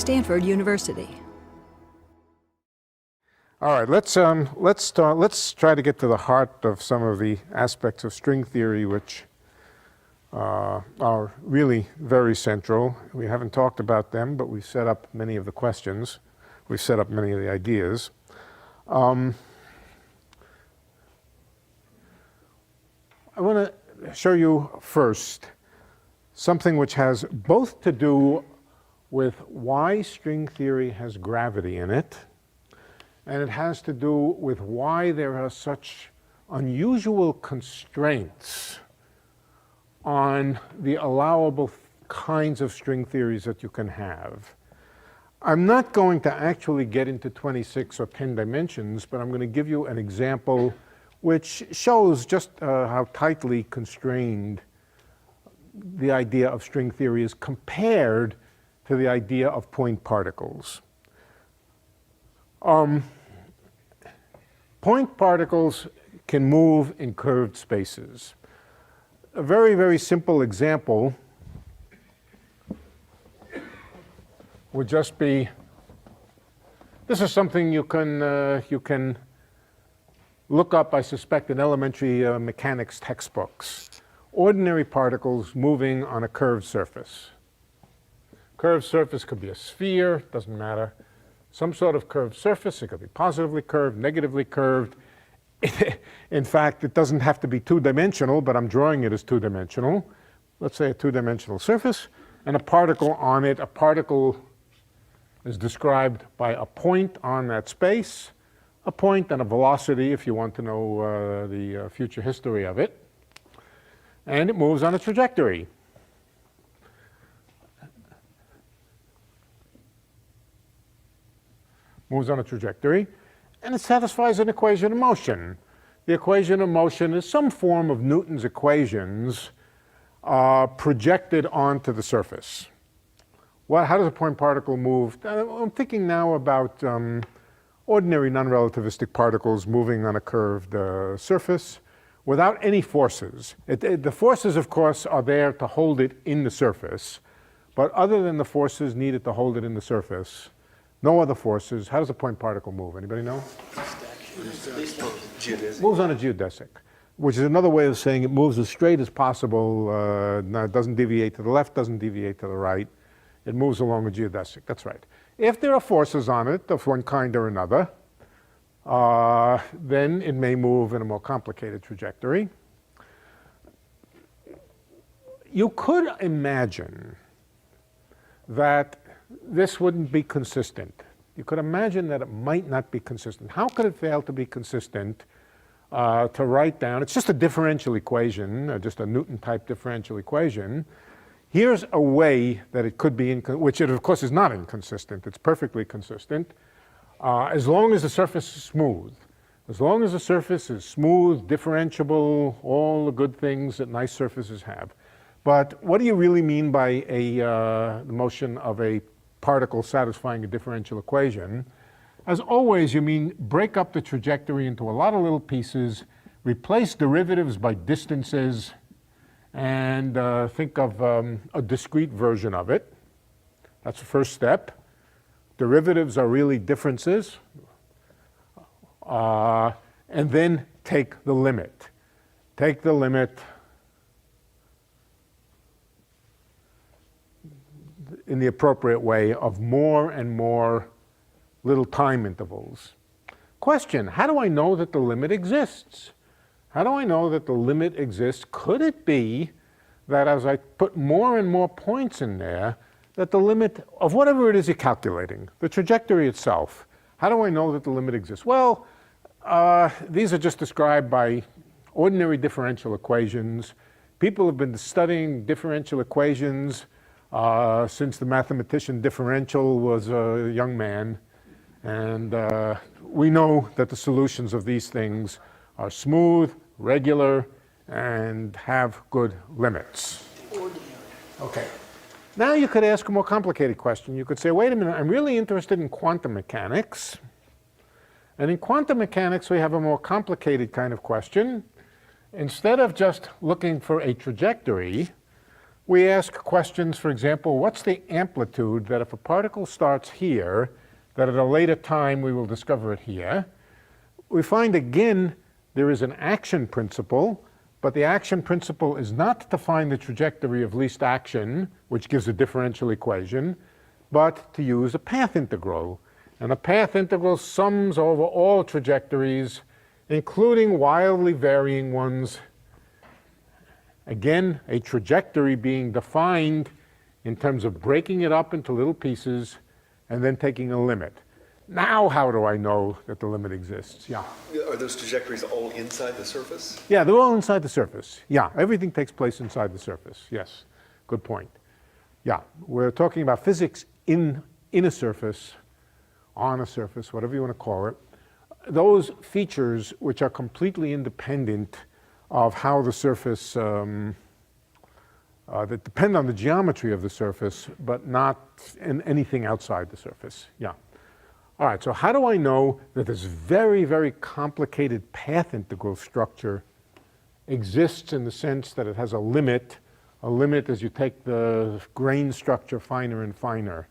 Stanford University. All right, let's try to get to the heart of some of the aspects of string theory which are really very central. We haven't talked about them, but we've set up many of the questions. We've set up many of the ideas. I want to show you first something which has both to do with why string theory has gravity in it, and it has to do with why there are such unusual constraints on the allowable kinds of string theories that you can have. I'm not going to actually get into 26 or 10 dimensions, but I'm going to give you an example which shows just how tightly constrained the idea of string theory is compared to the idea of point particles. Point particles can move in curved spaces. A very, very simple example would just be, this is something you can look up, I suspect, in elementary mechanics textbooks. Ordinary particles moving on a curved surface. Curved surface could be a sphere, doesn't matter. Some sort of curved surface, it could be positively curved, negatively curved. In fact, it doesn't have to be two-dimensional, but I'm drawing it as two-dimensional. Let's say a two-dimensional surface, and a particle on it. A particle is described by a point on that space, a point and a velocity if you want to know the future history of it. And it moves on a trajectory. Moves on a trajectory, and it satisfies an equation of motion. The equation of motion is some form of Newton's equations projected onto the surface. How does a point particle move? I'm thinking now about ordinary non-relativistic particles moving on a curved surface without any forces. The forces, of course, are there to hold it in the surface, but other than the forces needed to hold it in the surface, no other forces. How does a point particle move? Anybody know? Moves on a geodesic, which is another way of saying it moves as straight as possible. It doesn't deviate to the left, doesn't deviate to the right. It moves along a geodesic. That's right. If there are forces on it of one kind or another, then it may move in a more complicated trajectory. You could imagine that this wouldn't be consistent. You could imagine that it might not be consistent. How could it fail to be consistent to write down? It's just a differential equation, just a Newton-type differential equation. Here's a way that it could be, which it of course is not inconsistent. It's perfectly consistent, as long as the surface is smooth. As long as the surface is smooth, differentiable, all the good things that nice surfaces have. But what do you really mean by the motion of a particle satisfying a differential equation? As always, you mean break up the trajectory into a lot of little pieces, replace derivatives by distances, and think of a discrete version of it. That's the first step. Derivatives are really differences. And then take the limit. Take the limit in the appropriate way of more and more little time intervals. Question, how do I know that the limit exists? How do I know that the limit exists? Could it be that as I put more and more points in there, that the limit of whatever it is you're calculating, the trajectory itself, how do I know that the limit exists? Well, these are just described by ordinary differential equations. People have been studying differential equations since the mathematician Differential was a young man. And we know that the solutions of these things are smooth, regular, and have good limits. Okay. Now you could ask a more complicated question. You could say, wait a minute, I'm really interested in quantum mechanics. And in quantum mechanics, we have a more complicated kind of question. Instead of just looking for a trajectory, we ask questions, for example, what's the amplitude that if a particle starts here, that at a later time we will discover it here? We find again there is an action principle, but the action principle is not to find the trajectory of least action, which gives a differential equation, but to use a path integral. And a path integral sums over all trajectories, including wildly varying ones. Again, a trajectory being defined in terms of breaking it up into little pieces and then taking a limit. Now how do I know that the limit exists? Yeah. Are those trajectories all inside the surface? Yeah, they're all inside the surface. Yeah, everything takes place inside the surface. Yes, good point. Yeah, we're talking about physics in a surface, on a surface, whatever you want to call it. Those features which are completely independent of how the surface, that depend on the geometry of the surface, but not in anything outside the surface. Yeah. All right, so how do I know that this very, very complicated path integral structure exists in the sense that it has a limit as you take the grain structure finer and finer?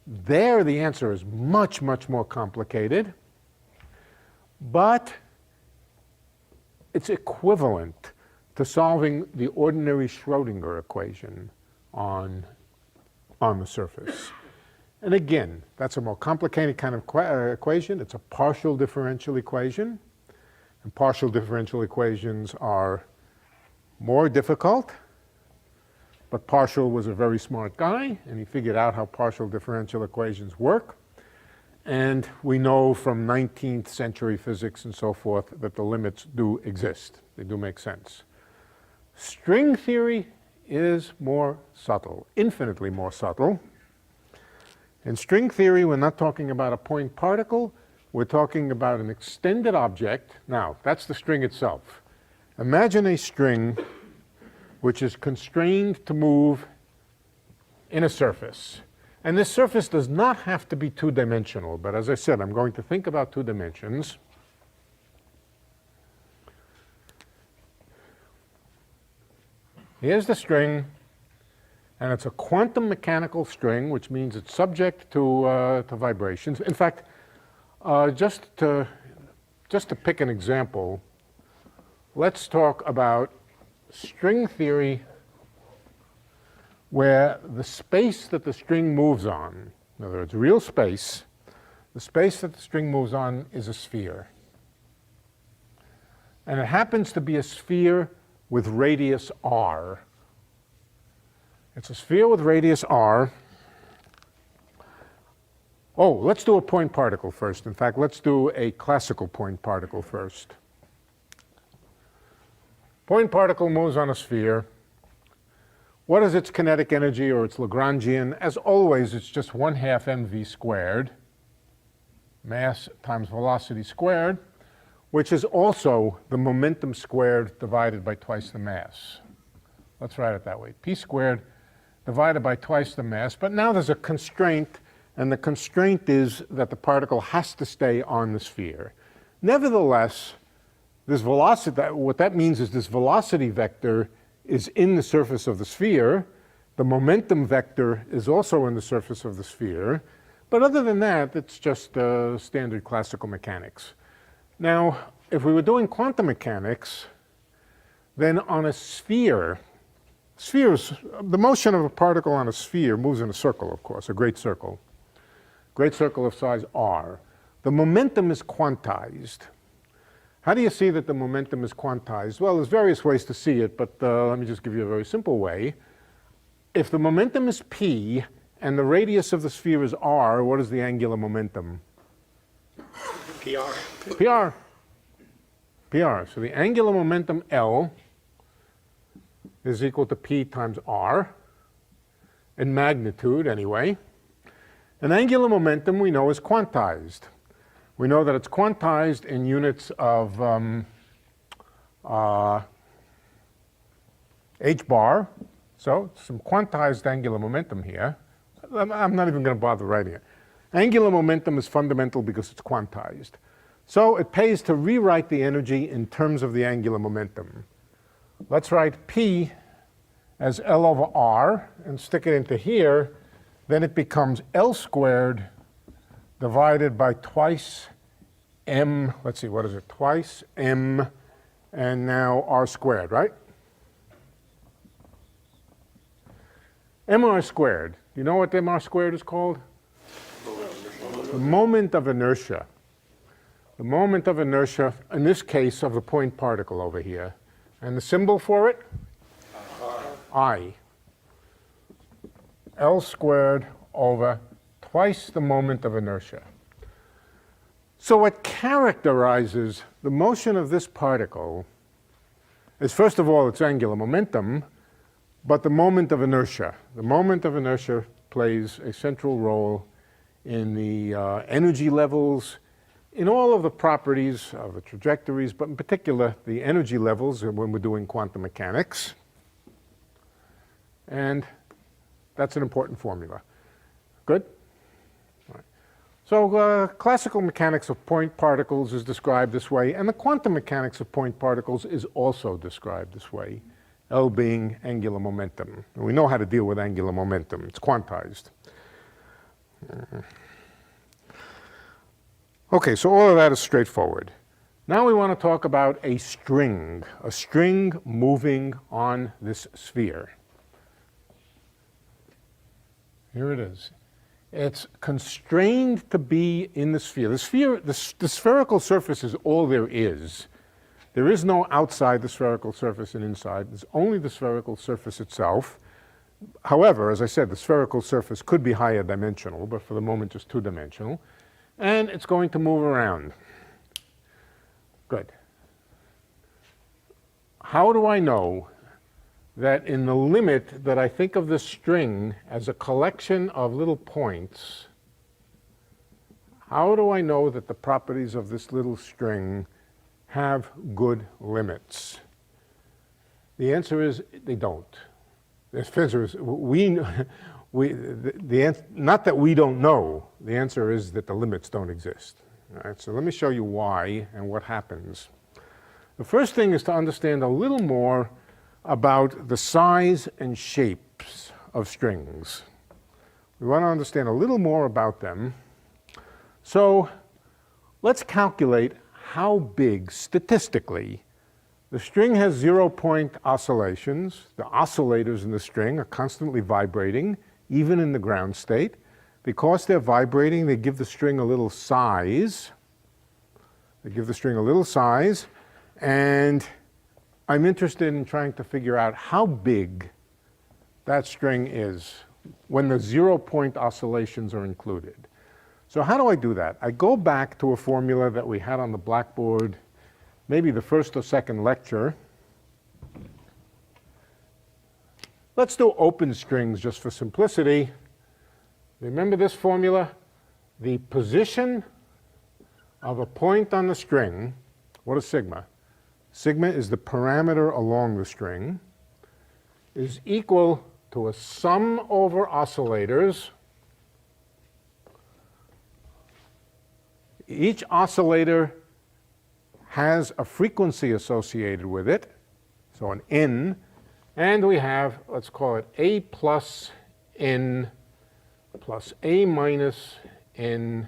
There, the answer is much, much more complicated, but it's equivalent to solving the ordinary Schrodinger equation on the surface. And again, that's a more complicated kind of equation. It's a partial differential equation. And partial differential equations are more difficult. But Partial was a very smart guy, and he figured out how partial differential equations work. And we know from 19th century physics and so forth that the limits do exist. They do make sense. String theory is more subtle, infinitely more subtle. In string theory, we're not talking about a point particle. We're talking about an extended object. Now, that's the string itself. Imagine a string which is constrained to move in a surface. And this surface does not have to be two-dimensional, but as I said, I'm going to think about two dimensions. Here's the string, and it's a quantum mechanical string, which means it's subject to vibrations. In fact, just to pick an example, let's talk about string theory where the space that the string moves on, in other words, real space, the space that the string moves on is a sphere. And it happens to be a sphere with radius r. It's a sphere with radius r. Oh, let's do a point particle first. In fact, let's do a classical point particle first. Point particle moves on a sphere. What is its kinetic energy or its Lagrangian? As always, it's just 1/2 mv squared, mass times velocity squared, which is also the momentum squared divided by twice the mass. Let's write it that way. P squared divided by twice the mass. But now there's a constraint, and the constraint is that the particle has to stay on the sphere. Nevertheless, this velocity, what that means is this velocity vector is in the surface of the sphere. The momentum vector is also in the surface of the sphere. But other than that, it's just standard classical mechanics. Now, if we were doing quantum mechanics, then on a sphere, the motion of a particle on a sphere moves in a circle, of course, a great circle of size r. The momentum is quantized. How do you see that the momentum is quantized? Well, there's various ways to see it, but let me just give you a very simple way. If the momentum is p and the radius of the sphere is r, what is the angular momentum? PR. PR. PR. So the angular momentum L is equal to p times r, in magnitude anyway. And angular momentum we know is quantized. We know that it's quantized in units of h bar. So some quantized angular momentum here. I'm not even going to bother writing it. Angular momentum is fundamental because it's quantized. So it pays to rewrite the energy in terms of the angular momentum. Let's write P as L over R and stick it into here, then it becomes L squared divided by twice M, let's see, what is it, twice M, and now R squared, right? MR squared. You know what MR squared is called? The moment of inertia. The moment of inertia, in this case, of the point particle over here. And the symbol for it? I. L squared over twice the moment of inertia. So what characterizes the motion of this particle is, first of all, its angular momentum, but the moment of inertia. The moment of inertia plays a central role in the energy levels, in all of the properties of the trajectories, but in particular the energy levels when we're doing quantum mechanics. And that's an important formula. Good? All right. So classical mechanics of point particles is described this way, and the quantum mechanics of point particles is also described this way, L being angular momentum. And we know how to deal with angular momentum. It's quantized. Okay, so all of that is straightforward. Now we want to talk about a string moving on this sphere. Here it is. It's constrained to be in the sphere. The spherical surface is all there is. There is no outside the spherical surface and inside. There's only the spherical surface itself. However, as I said, the spherical surface could be higher dimensional, but for the moment just two-dimensional. And it's going to move around. Good. How do I know that in the limit that I think of this string as a collection of little points, how do I know that the properties of this little string have good limits? The answer is they don't. The answer is not that we don't know. The answer is that the limits don't exist. All right, so let me show you why and what happens. The first thing is to understand a little more about the size and shapes of strings. We want to understand a little more about them. So let's calculate how big, statistically, the string has 0-point oscillations. The oscillators in the string are constantly vibrating, even in the ground state. Because they're vibrating, they give the string a little size. And I'm interested in trying to figure out how big that string is when the 0-point oscillations are included. So how do I do that? I go back to a formula that we had on the blackboard, maybe the first or second lecture. Let's do open strings just for simplicity. Remember this formula? The position of a point on the string, what is sigma? Sigma is the parameter along the string, is equal to a sum over oscillators. Each oscillator has a frequency associated with it, so an n, and we have, let's call it a plus n plus a minus n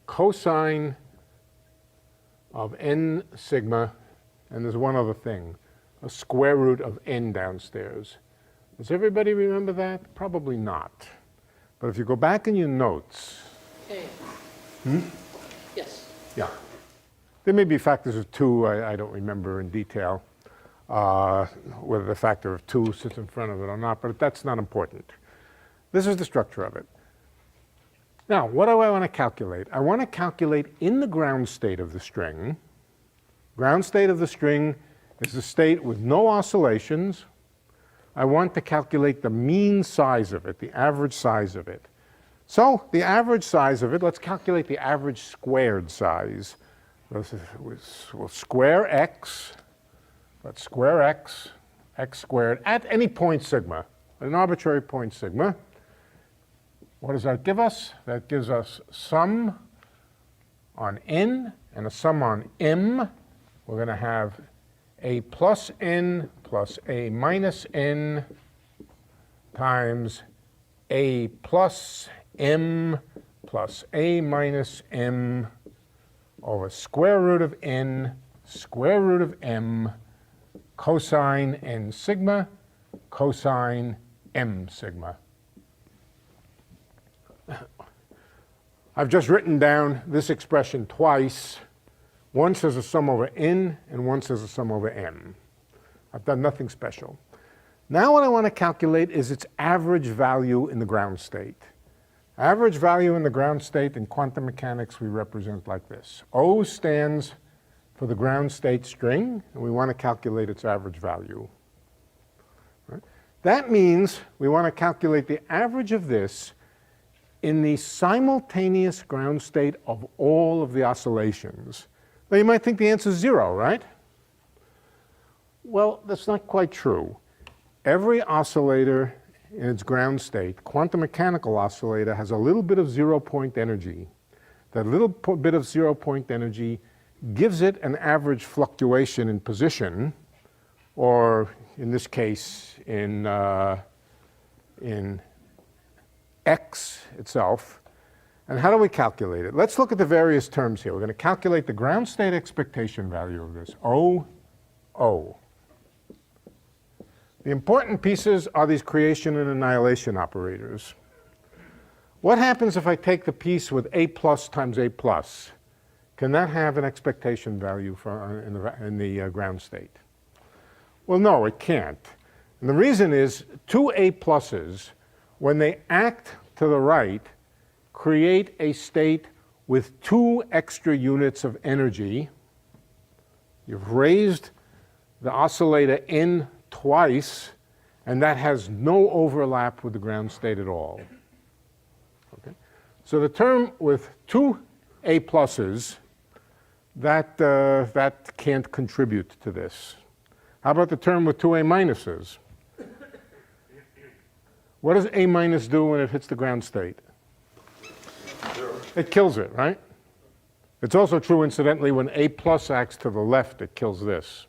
cosine of n sigma, and there's one other thing, a square root of n downstairs. Does everybody remember that? Probably not. But if you go back in your notes. Yes. Yeah. There may be factors of 2, I don't remember in detail whether the factor of 2 sits in front of it or not, but that's not important. This is the structure of it. Now, what do I want to calculate? I want to calculate in the ground state of the string. Ground state of the string is the state with no oscillations. I want to calculate the mean size of it, the average size of it. So the average size of it, let's calculate the average squared size. We'll square x, let's square x squared, at any point sigma, an arbitrary point sigma. What does that give us? That gives us sum on n and a sum on m. We're going to have a plus n plus A minus n times A plus m plus A minus m over square root of n square root of m cosine n sigma cosine m sigma. I've just written down this expression twice, once as a sum over n and once as a sum over m. I've done nothing special. Now what I want to calculate is its average value in the ground state. Average value in the ground state in quantum mechanics we represent like this. O stands for the ground state string, and we want to calculate its average value. Right? That means we want to calculate the average of this in the simultaneous ground state of all of the oscillations. Now you might think the answer is 0, right? Well, that's not quite true. Every oscillator in its ground state, quantum mechanical oscillator, has a little bit of 0-point energy. That little bit of 0-point energy gives it an average fluctuation in position, or in this case, in x itself. And how do we calculate it? Let's look at the various terms here. We're going to calculate the ground state expectation value of this, O. The important pieces are these creation and annihilation operators. What happens if I take the piece with A plus times A plus? Can that have an expectation value for, in the ground state? Well, no, it can't. And the reason is two A pluses, when they act to the right, create a state with 2 extra units of energy. You've raised the oscillator n twice, and that has no overlap with the ground state at all. Okay? So the term with 2 A pluses, that can't contribute to this. How about the term with 2 A minuses? What does A minus do when it hits the ground state? 0. It kills it, right? It's also true, incidentally, when A plus acts to the left, it kills this.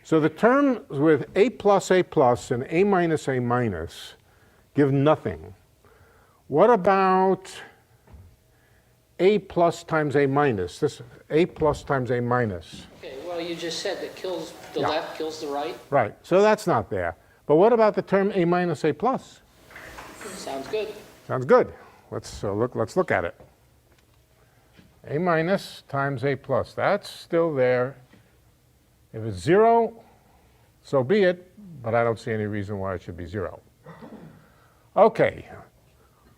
So the terms with A plus and A minus give nothing. What about A plus times A minus? This A plus times A minus. Okay, well, you just said that kills the Yeah. left, kills the right. Right, so that's not there. But what about the term A minus A plus? Sounds good. Sounds good. Let's look at it. A minus times A plus. That's still there. If it's 0, so be it, but I don't see any reason why it should be 0. Okay.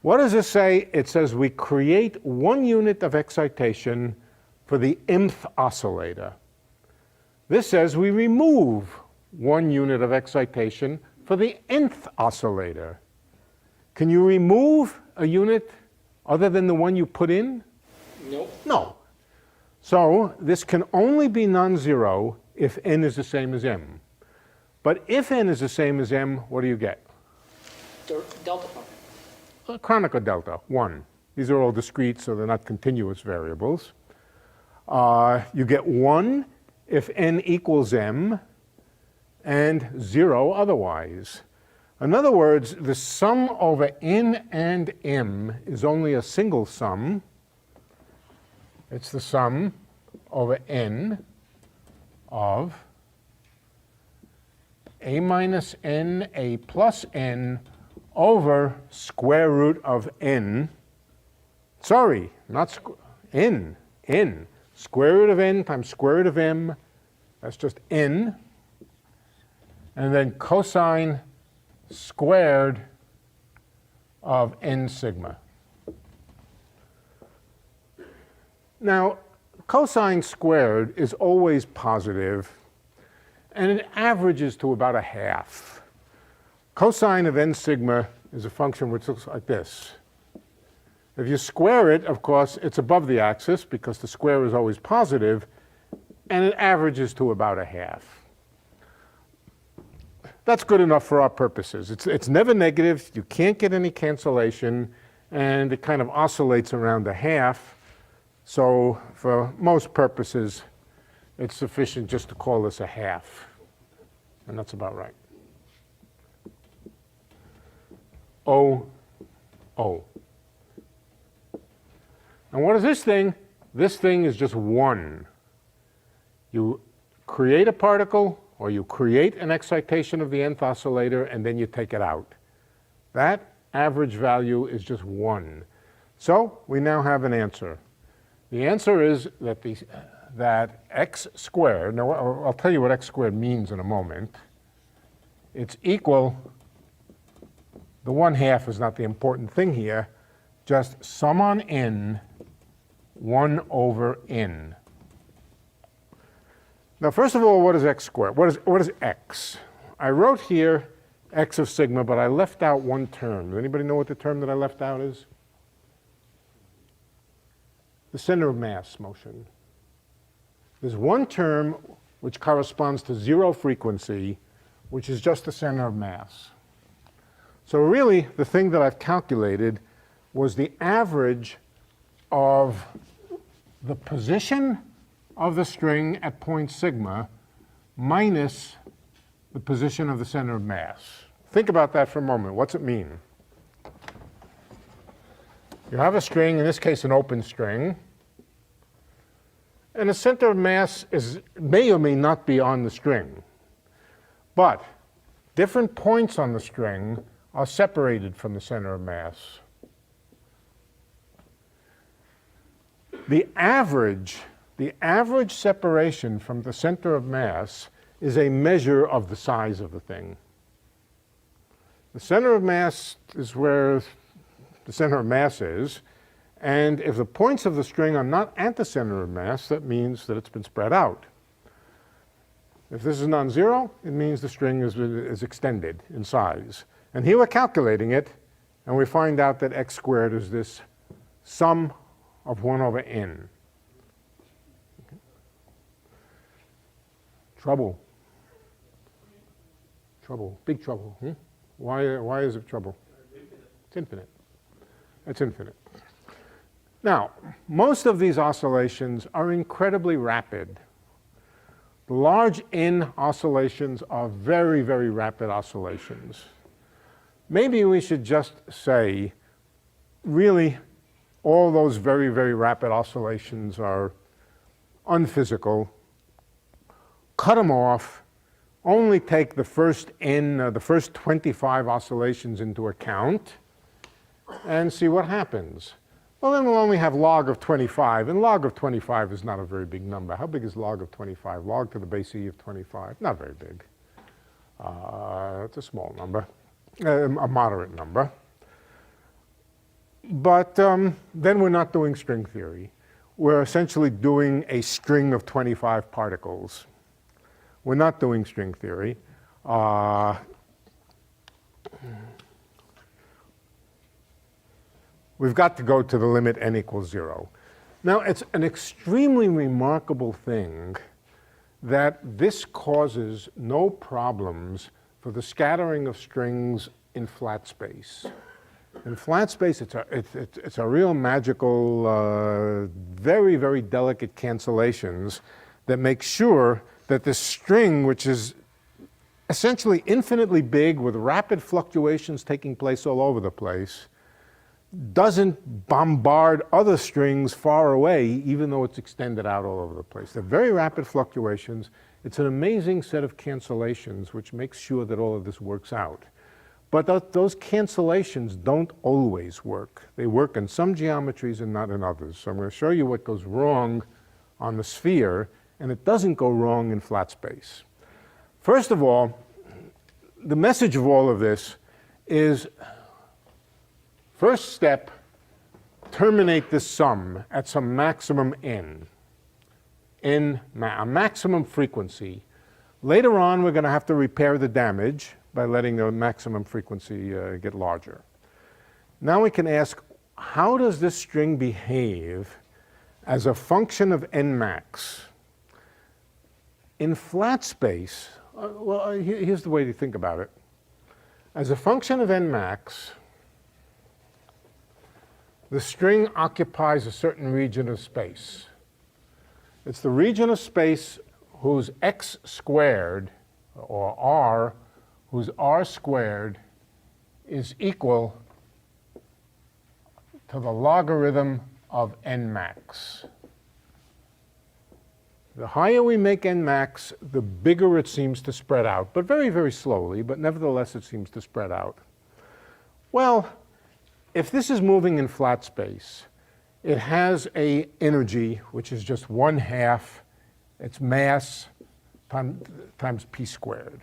What does this say? It says we create 1 unit of excitation for the mth oscillator. This says we remove 1 unit of excitation for the nth oscillator. Can you remove a unit other than the one you put in? Nope. No. So this can only be non-zero if n is the same as m. But if n is the same as m, what do you get? Delta function. Kronecker delta, 1. These are all discrete, so they're not continuous variables. You get 1 if n equals m, and 0 otherwise. In other words, the sum over n and m is only a single sum. It's the sum over n of A minus n, A plus n, over square root of n. Sorry, not n. Square root of n times square root of m. That's just n. And then cosine squared of n sigma. Now, cosine squared is always positive, and it averages to about a half. Cosine of n sigma is a function which looks like this. If you square it, of course, it's above the axis because the square is always positive, and it averages to about a half. That's good enough for our purposes. It's never negative, you can't get any cancellation, and it kind of oscillates around a half. So for most purposes, it's sufficient just to call this a half. And that's about right. O, O. And what is this thing? This thing is just 1. You create a particle, or you create an excitation of the nth oscillator, and then you take it out. That average value is just 1. So we now have an answer. The answer is that, that x squared, now I'll tell you what x squared means in a moment. It's equal, the 1/2 is not the important thing here, just sum on n, 1 over n. Now, first of all, what is x squared? What is x? I wrote here x of sigma, but I left out one term. Does anybody know what the term that I left out is? The center of mass motion. There's one term which corresponds to 0 frequency, which is just the center of mass. So really, the thing that I've calculated was the average of the position of the string at point sigma minus the position of the center of mass. Think about that for a moment. What's it mean? You have a string, in this case an open string, and the center of mass may or may not be on the string. But different points on the string are separated from the center of mass. The average separation from the center of mass is a measure of the size of the thing. The center of mass is where the center of mass is, and if the points of the string are not at the center of mass, that means that it's been spread out. If this is non-zero, it means the string is extended in size. And here we're calculating it, and we find out that x squared is this sum of 1 over n. Okay. Trouble. Trouble. Big trouble. Why is it trouble? It's infinite. It's infinite. Now, most of these oscillations are incredibly rapid. The large n oscillations are very, very rapid oscillations. Maybe we should just say, really, all those very, very rapid oscillations are unphysical. Cut them off. Only take the first the first 25 oscillations into account and see what happens. Well, then we'll only have log of 25, and log of 25 is not a very big number. How big is log of 25? Log to the base e of 25? Not very big. It's a small number, a moderate number. But then we're not doing string theory. We're essentially doing a string of 25 particles. We're not doing string theory. We've got to go to the limit n equals 0. Now, it's an extremely remarkable thing that this causes no problems for the scattering of strings in flat space. In flat space, it's a real magical, very, very delicate cancellations that make sure that the string, which is essentially infinitely big with rapid fluctuations taking place all over the place, doesn't bombard other strings far away, even though it's extended out all over the place. They're very rapid fluctuations. It's an amazing set of cancellations which makes sure that all of this works out. But those cancellations don't always work. They work in some geometries and not in others. So I'm going to show you what goes wrong on the sphere, and it doesn't go wrong in flat space. First of all, the message of all of this is, first step, terminate this sum at some maximum n, a maximum frequency. Later on, we're going to have to repair the damage by letting the maximum frequency get larger. Now we can ask, how does this string behave as a function of n max? In flat space, here's the way to think about it. As a function of n max, the string occupies a certain region of space. It's the region of space whose x squared, or r, whose r squared is equal to the logarithm of n max. The higher we make n max, the bigger it seems to spread out, but very, very slowly, but nevertheless it seems to spread out. Well, if this is moving in flat space, it has an energy which is just 1/2 its mass times p squared.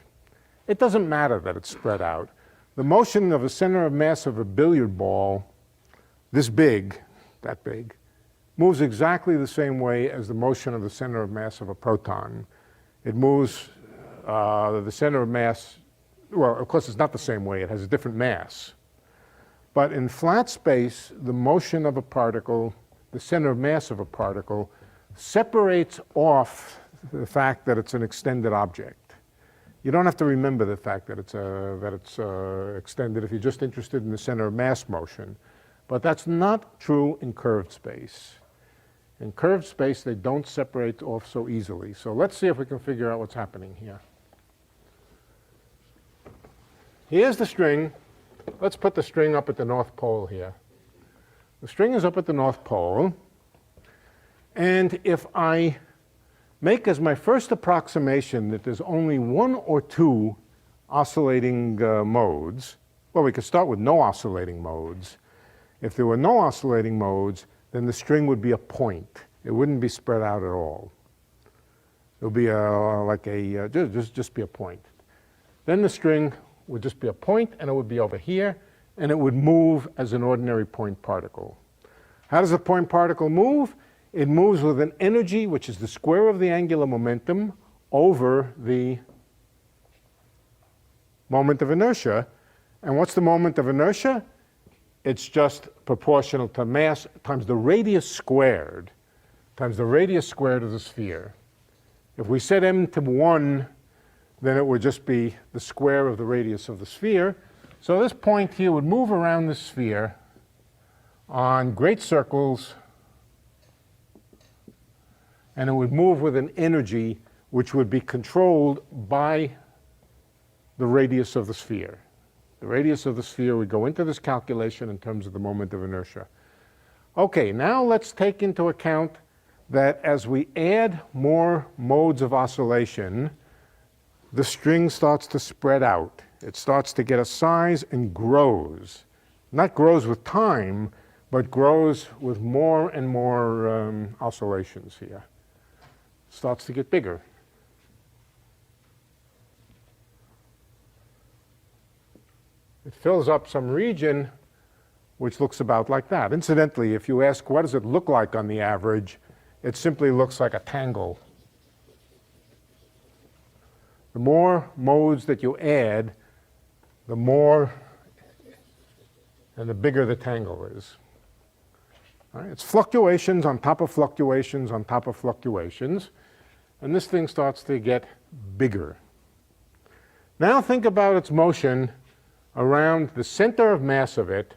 It doesn't matter that it's spread out. The motion of the center of mass of a billiard ball, this big, that big, moves exactly the same way as the motion of the center of mass of a proton. It moves the center of mass, well, of course it's not the same way, it has a different mass. But in flat space, the motion of a particle, the center of mass of a particle, separates off the fact that it's an extended object. You don't have to remember the fact that it's extended if you're just interested in the center of mass motion. But that's not true in curved space. In curved space, they don't separate off so easily. So let's see if we can figure out what's happening here. Here's the string. Let's put the string up at the North Pole here. The string is up at the North Pole. And if I make as my first approximation that there's only 1 or 2 oscillating modes, well, we could start with no oscillating modes. If there were no oscillating modes, then the string would be a point. It wouldn't be spread out at all. It would be just be a point. Then the string would just be a point, and it would be over here, and it would move as an ordinary point particle. How does a point particle move? It moves with an energy, which is the square of the angular momentum, over the moment of inertia. And what's the moment of inertia? It's just proportional to mass times the radius squared of the sphere. If we set m to 1, then it would just be the square of the radius of the sphere. So this point here would move around the sphere on great circles, and it would move with an energy which would be controlled by the radius of the sphere. The radius of the sphere would go into this calculation in terms of the moment of inertia. Okay, now let's take into account that as we add more modes of oscillation, the string starts to spread out. It starts to get a size and grows. Not grows with time, but grows with more and more oscillations here. Starts to get bigger. It fills up some region which looks about like that. Incidentally, if you ask what does it look like on the average, it simply looks like a tangle. The more modes that you add, the more and the bigger the tangle is. All right? It's fluctuations on top of fluctuations on top of fluctuations, and this thing starts to get bigger. Now think about its motion around the center of mass of it.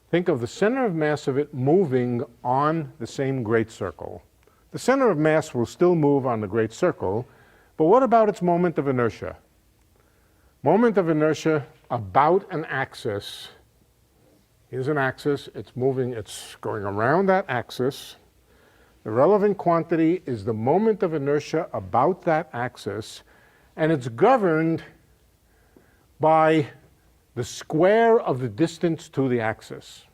Think of the center of mass of it moving on the same great circle. The center of mass will still move on the great circle, but what about its moment of inertia? Moment of inertia about an axis. Here's an axis. It's moving, it's going around that axis. The relevant quantity is the moment of inertia about that axis, and it's governed by the square of the distance to the axis.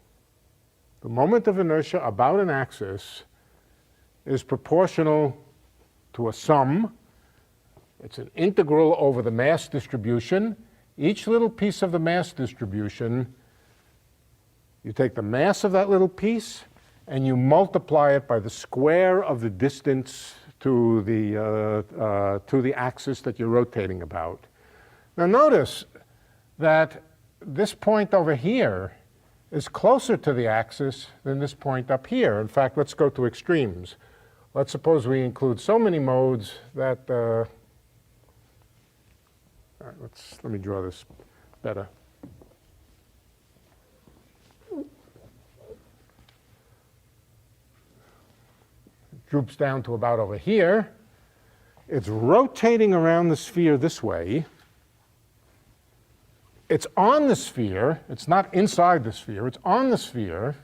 The moment of inertia about an axis is proportional to a sum. It's an integral over the mass distribution. Each little piece of the mass distribution, you take the mass of that little piece and you multiply it by the square of the distance to the axis that you're rotating about. Now notice that this point over here is closer to the axis than this point up here. In fact, let's go to extremes. Let's suppose we include so many modes that, all right, let me draw this better. It droops down to about over here. It's rotating around the sphere this way. it's on the sphere, it's not inside the sphere, it's on the sphere.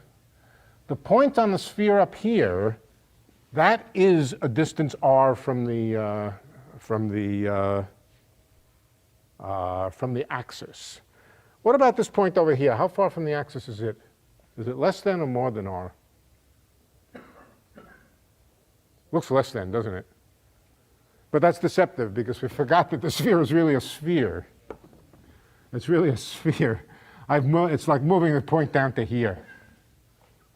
The point on the sphere up here, that is a distance r from the axis. What about this point over here? How far from the axis is it? Is it less than or more than r? Looks less than, doesn't it? But that's deceptive because we forgot that the sphere is really a sphere. It's really a sphere. It's like moving the point down to here,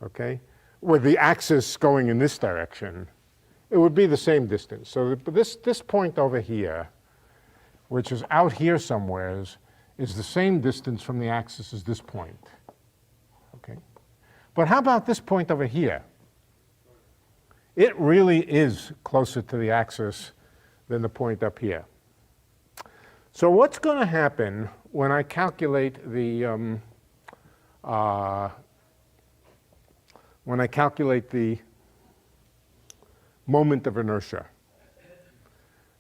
okay? With the axis going in this direction, it would be the same distance. So this point over here, which is out here somewheres, is the same distance from the axis as this point, okay? But how about this point over here? It really is closer to the axis than the point up here. So what's going to happen when I calculate the moment of inertia?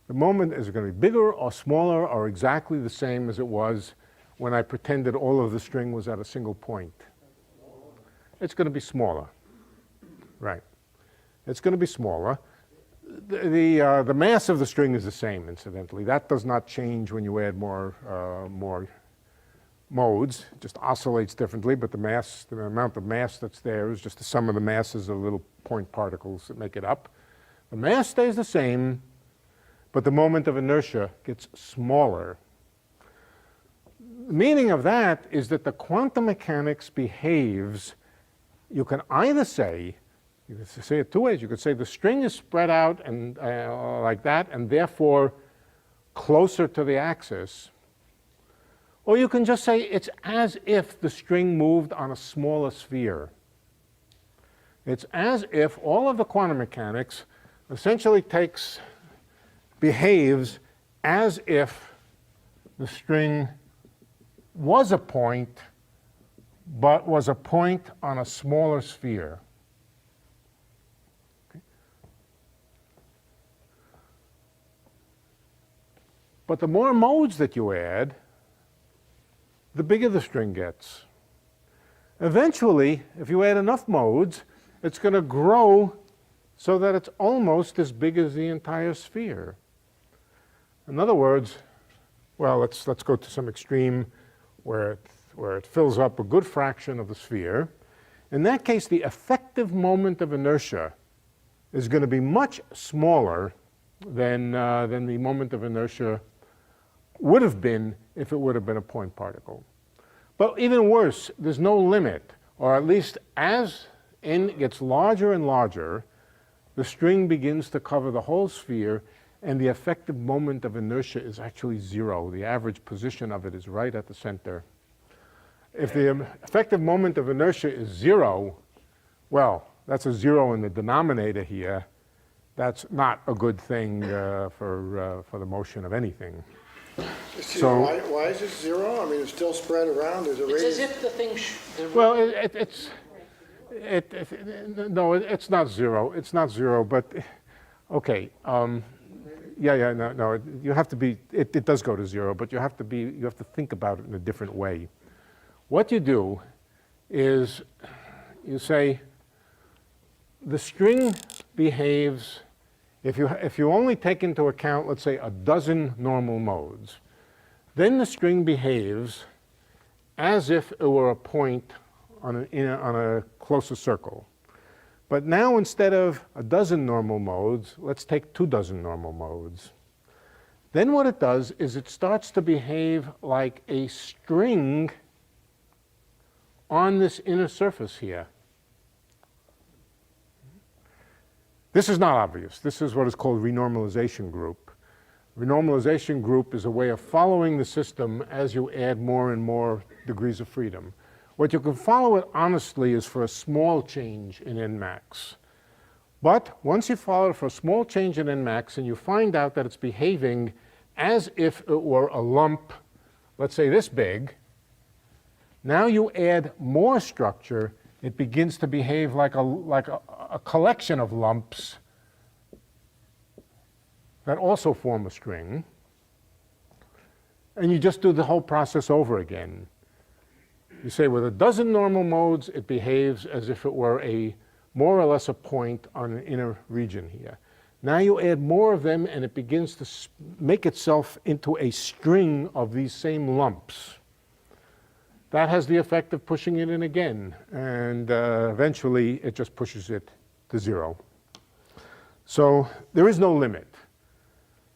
The moment is going to be bigger or smaller or exactly the same as it was when I pretended all of the string was at a single point. It's going to be smaller, right? It's going to be smaller. The mass of the string is the same, incidentally. That does not change when you add more modes. It just oscillates differently, but the amount of mass that's there is just the sum of the masses of little point particles that make it up. The mass stays the same, but the moment of inertia gets smaller. The meaning of that is that the quantum mechanics behaves, you can either say, you can say it two ways. You could say the string is spread out and like that, and therefore closer to the axis. Or you can just say it's as if the string moved on a smaller sphere. It's as if all of the quantum mechanics essentially behaves as if the string was a point, but was a point on a smaller sphere. But the more modes that you add, the bigger the string gets. Eventually, if you add enough modes, it's going to grow so that it's almost as big as the entire sphere. In other words, well, let's go to some extreme where it fills up a good fraction of the sphere. In that case, the effective moment of inertia is going to be much smaller than the moment of inertia would have been if it would have been a point particle. But even worse, there's no limit, or at least as n gets larger and larger, the string begins to cover the whole sphere, and the effective moment of inertia is actually zero. The average position of it is right at the center. If the effective moment of inertia is zero, well, that's a zero in the denominator here. That's not a good thing for the motion of anything. So why is it zero? I mean, it's still spread around. There's a It's radius. as if the thing, Well, no, it's not zero. It's not zero, but okay. No. You have to be. It does go to zero, but you have to think about it in a different way. What you do is you say the string behaves. If you only take into account, let's say, a dozen normal modes, then the string behaves as if it were a point on a closer circle. But now, instead of a dozen normal modes, let's take 24 normal modes. Then what it does is it starts to behave like a string on this inner surface here. This is not obvious. This is what is called renormalization group. Renormalization group is a way of following the system as you add more and more degrees of freedom. What you can follow it honestly is for a small change in Nmax. But once you follow it for a small change in Nmax and you find out that it's behaving as if it were a lump, let's say this big, now you add more structure, it begins to behave like a collection of lumps that also form a string. and you just do the whole process over again. You say with a dozen normal modes, it behaves as if it were more or less a point on an inner region here. Now you add more of them, and it begins to make itself into a string of these same lumps. That has the effect of pushing it in again, and eventually it just pushes it to 0. So there is no limit.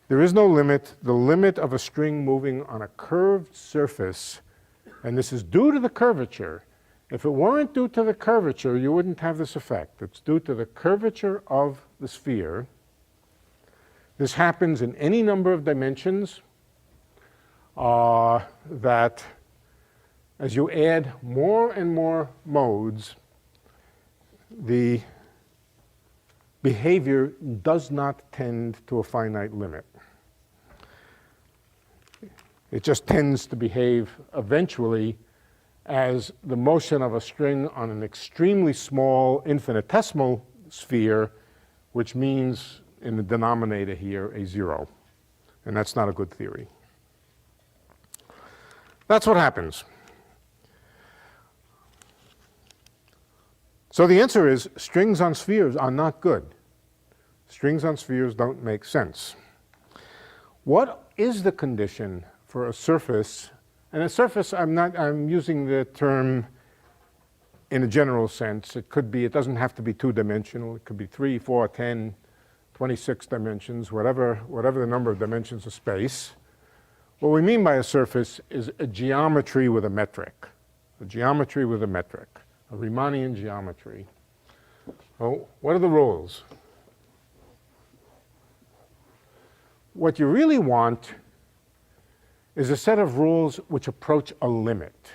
There is no limit. The limit of a string moving on a curved surface, and this is due to the curvature. If it weren't due to the curvature, you wouldn't have this effect. It's due to the curvature of the sphere. This happens in any number of dimensions that as you add more and more modes, the behavior does not tend to a finite limit. It just tends to behave eventually as the motion of a string on an extremely small infinitesimal sphere, which means in the denominator here a 0. And that's not a good theory. That's what happens. So the answer is strings on spheres are not good. Strings on spheres don't make sense. What is the condition for a surface? And a surface, I'm using the term in a general sense. It doesn't have to be two-dimensional. It could be 3, 4, 10, 26 dimensions, whatever the number of dimensions of space. What we mean by a surface is a geometry with a metric. A geometry with a metric. A Riemannian geometry. Oh, what are the rules? What you really want is a set of rules which approach a limit.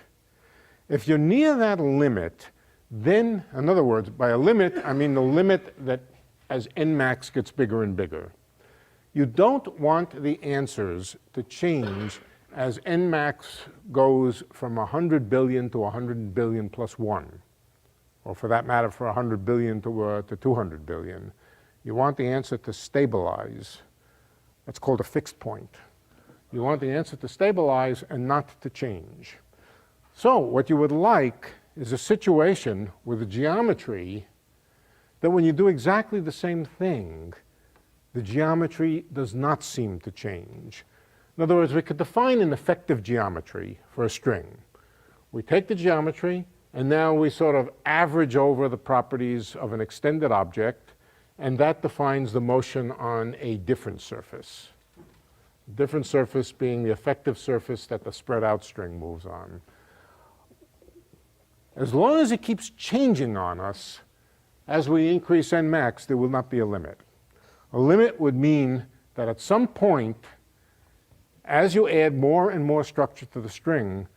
If you're near that limit, then, in other words, by a limit, I mean the limit that as n-max gets bigger and bigger. You don't want the answers to change as n-max goes from 100 billion to 100 billion plus 1. Or for that matter, for 100 billion to 200 billion. You want the answer to stabilize. That's called a fixed point. You want the answer to stabilize and not to change. So what you would like is a situation with a geometry that when you do exactly the same thing, the geometry does not seem to change. In other words, we could define an effective geometry for a string. We take the geometry, and now we sort of average over the properties of an extended object, and that defines the motion on a different surface. Different surface being the effective surface that the spread out string moves on. As long as it keeps changing on us, as we increase n-max, there will not be a limit. A limit would mean that at some point, as you add more and more structure to the string,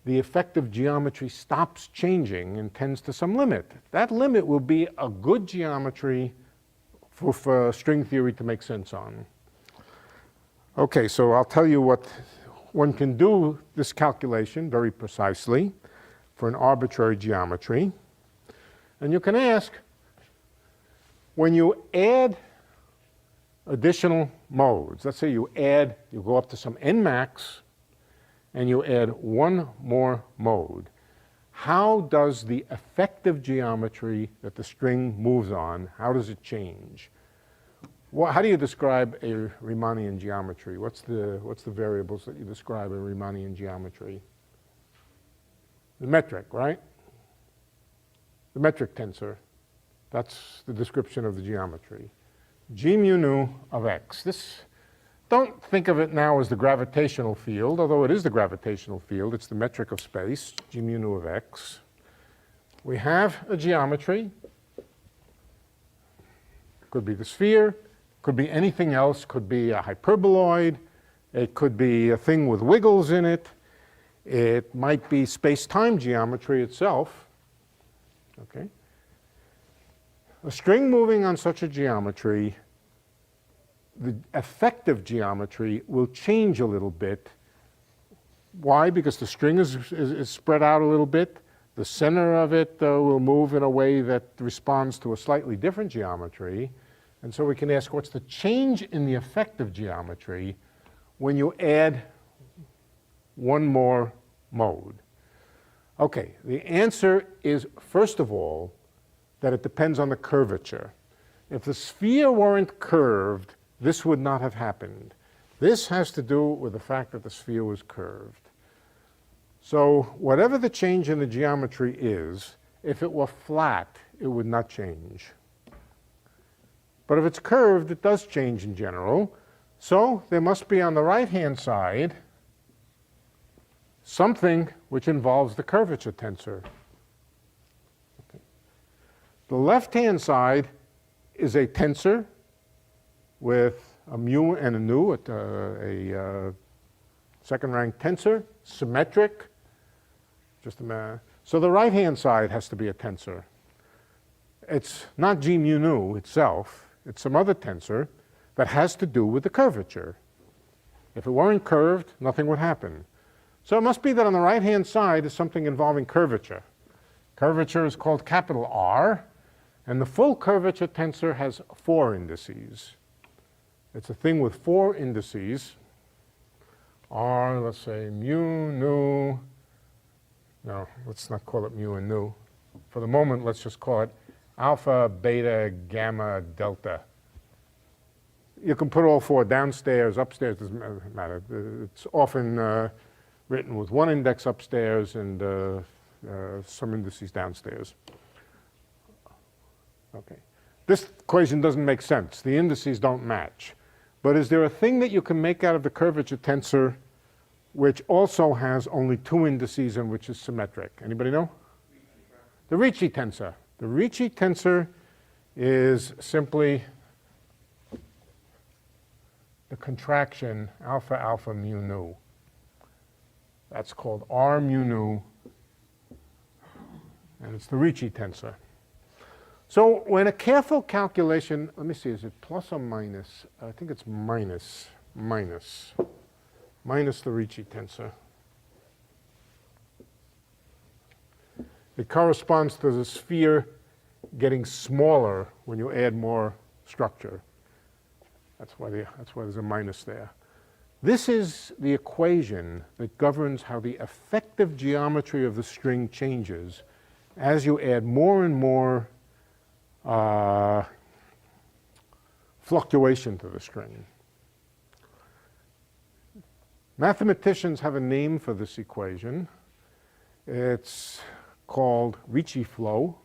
the effective geometry stops changing and tends to some limit. That limit will be a good geometry for string theory to make sense on. Okay, so I'll tell you what one can do this calculation very precisely for an arbitrary geometry. And you can ask, when you add additional modes, let's say you go up to some n-max, and you add one more mode, how does the effective geometry that the string moves on, how does it change? How do you describe a Riemannian geometry? What's the variables that you describe a Riemannian geometry? The metric, right? The metric tensor. That's the description of the geometry. G mu nu of x. Don't think of it now as the gravitational field, although it is the gravitational field. It's the metric of space, G mu nu of x. We have a geometry. Could be the sphere, could be anything else, could be a hyperboloid, it could be a thing with wiggles in it, it might be space-time geometry itself. Okay? A string moving on such a geometry, the effective geometry will change a little bit. Why? Because the string is spread out a little bit. The center of it will move in a way that responds to a slightly different geometry. And so we can ask, what's the change in the effective geometry when you add one more mode? Okay, the answer is, first of all, that it depends on the curvature. If the sphere weren't curved, this would not have happened. This has to do with the fact that the sphere was curved. So whatever the change in the geometry is, if it were flat, it would not change. But if it's curved, it does change in general. So there must be on the right-hand side something which involves the curvature tensor. Okay. The left-hand side is a tensor with a mu and a nu, a second-rank tensor, symmetric. Just a minute. So the right-hand side has to be a tensor. It's not g mu nu itself. It's some other tensor that has to do with the curvature. If it weren't curved, nothing would happen. So it must be that on the right-hand side is something involving curvature. Curvature is called capital R, and the full curvature tensor has 4 indices. It's a thing with 4 indices. R, let's say mu, nu. No, let's not call it mu and nu. For the moment, let's just call it alpha, beta, gamma, delta. You can put all 4 downstairs, upstairs, doesn't matter. It's often written with 1 index upstairs and some indices downstairs. Okay. This equation doesn't make sense. The indices don't match. But is there a thing that you can make out of the curvature tensor which also has only 2 indices and which is symmetric? Anybody know? The Ricci tensor. The Ricci tensor is simply the contraction alpha alpha mu nu. That's called R mu nu, and it's the Ricci tensor. So when a careful calculation, let me see, is it plus or minus? I think it's minus the Ricci tensor. It corresponds to the sphere getting smaller when you add more structure. That's why there's a minus there. This is the equation that governs how the effective geometry of the string changes as you add more and more fluctuation to the string. Mathematicians have a name for this equation. It's called Ricci flow.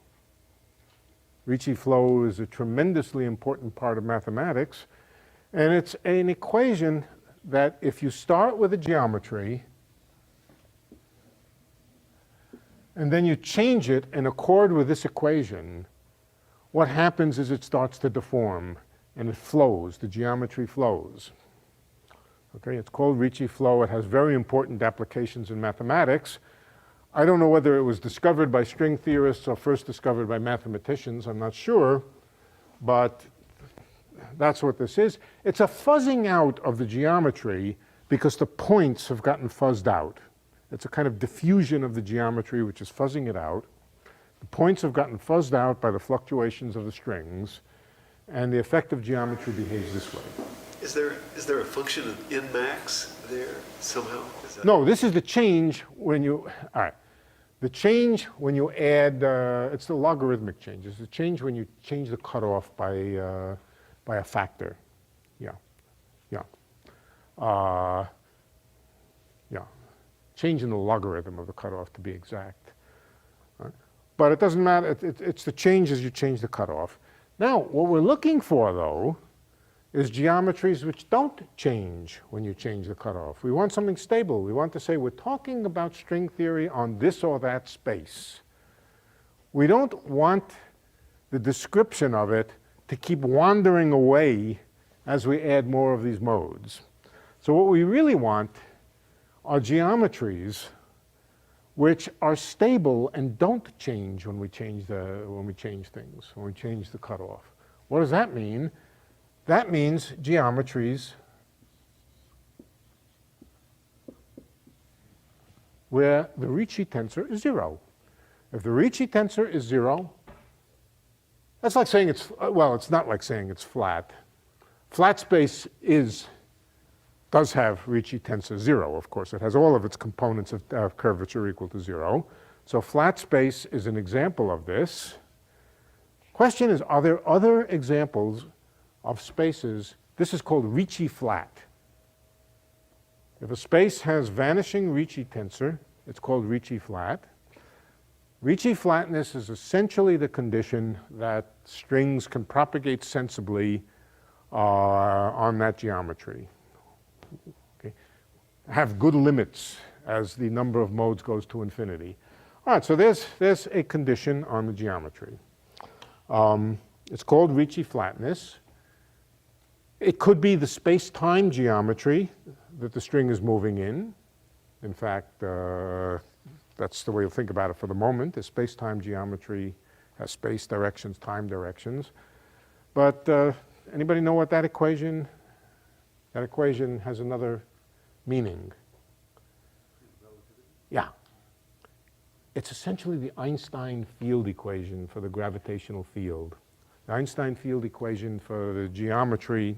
Ricci flow is a tremendously important part of mathematics, and it's an equation that if you start with a geometry and then you change it in accord with this equation, what happens is it starts to deform and it flows, the geometry flows. Okay, it's called Ricci flow. It has very important applications in mathematics. I don't know whether it was discovered by string theorists or first discovered by mathematicians, I'm not sure, but that's what this is. It's a fuzzing out of the geometry because the points have gotten fuzzed out. It's a kind of diffusion of the geometry which is fuzzing it out. The points have gotten fuzzed out by the fluctuations of the strings, and the effective geometry behaves this way. Is there a function of n max there somehow? No, this is the change when you, all right. The change when you add, it's the logarithmic change. It's the change when you change the cutoff by a factor. Yeah. Change in the logarithm of the cutoff to be exact. Right? But it doesn't matter. It's the change as you change the cutoff. Now, what we're looking for, though, is geometries which don't change when you change the cutoff. We want something stable. We want to say we're talking about string theory on this or that space. We don't want the description of it to keep wandering away as we add more of these modes. So what we really want are geometries which are stable and don't change when we change things, when we change the cutoff. What does that mean? That means geometries where the Ricci tensor is 0. If the Ricci tensor is 0, that's like saying it's, well, it's not like saying it's flat. Flat space is does have Ricci tensor 0, of course. It has all of its components of curvature equal to 0. So flat space is an example of this. Question is, are there other examples of spaces? This is called Ricci flat. If a space has vanishing Ricci tensor, it's called Ricci flat. Ricci flatness is essentially the condition that strings can propagate sensibly on that geometry. Okay. Have good limits as the number of modes goes to infinity. All right, so there's a condition on the geometry. It's called Ricci flatness. It could be the space-time geometry that the string is moving in. In fact, that's the way you'll think about it for the moment. The space-time geometry has space directions, time directions. But anybody know what that equation has another meaning. Yeah. It's essentially the Einstein field equation for the gravitational field. The Einstein field equation for the geometry,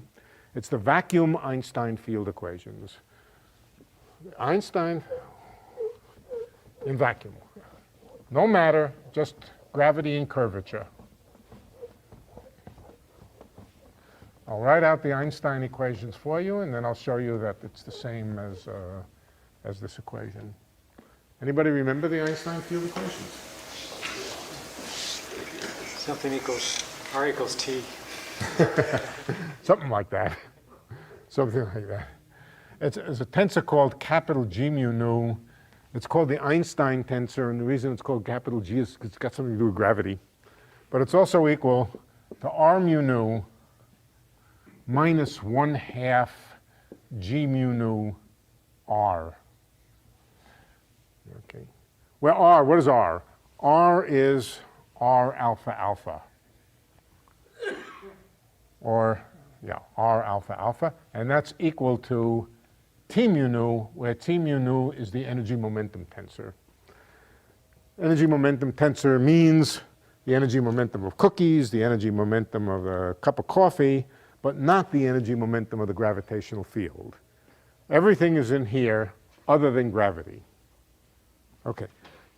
it's the vacuum Einstein field equations. Einstein in vacuum. No matter, just gravity and curvature. I'll write out the Einstein equations for you, and then I'll show you that it's the same as this equation. Anybody remember the Einstein field equations? Something equals R equals T. Something like that. Something like that. It's a tensor called capital G mu nu. It's called the Einstein tensor, and the reason it's called capital G is because it's got something to do with gravity. But it's also equal to R mu nu minus 1/2 G mu nu R. Okay. Well, R, what is R? R is R alpha alpha. Or, yeah, R alpha alpha. And that's equal to T mu nu, where T mu nu is the energy momentum tensor. Energy momentum tensor means the energy momentum of cookies, the energy momentum of a cup of coffee, but not the energy momentum of the gravitational field. Everything is in here other than gravity. Okay.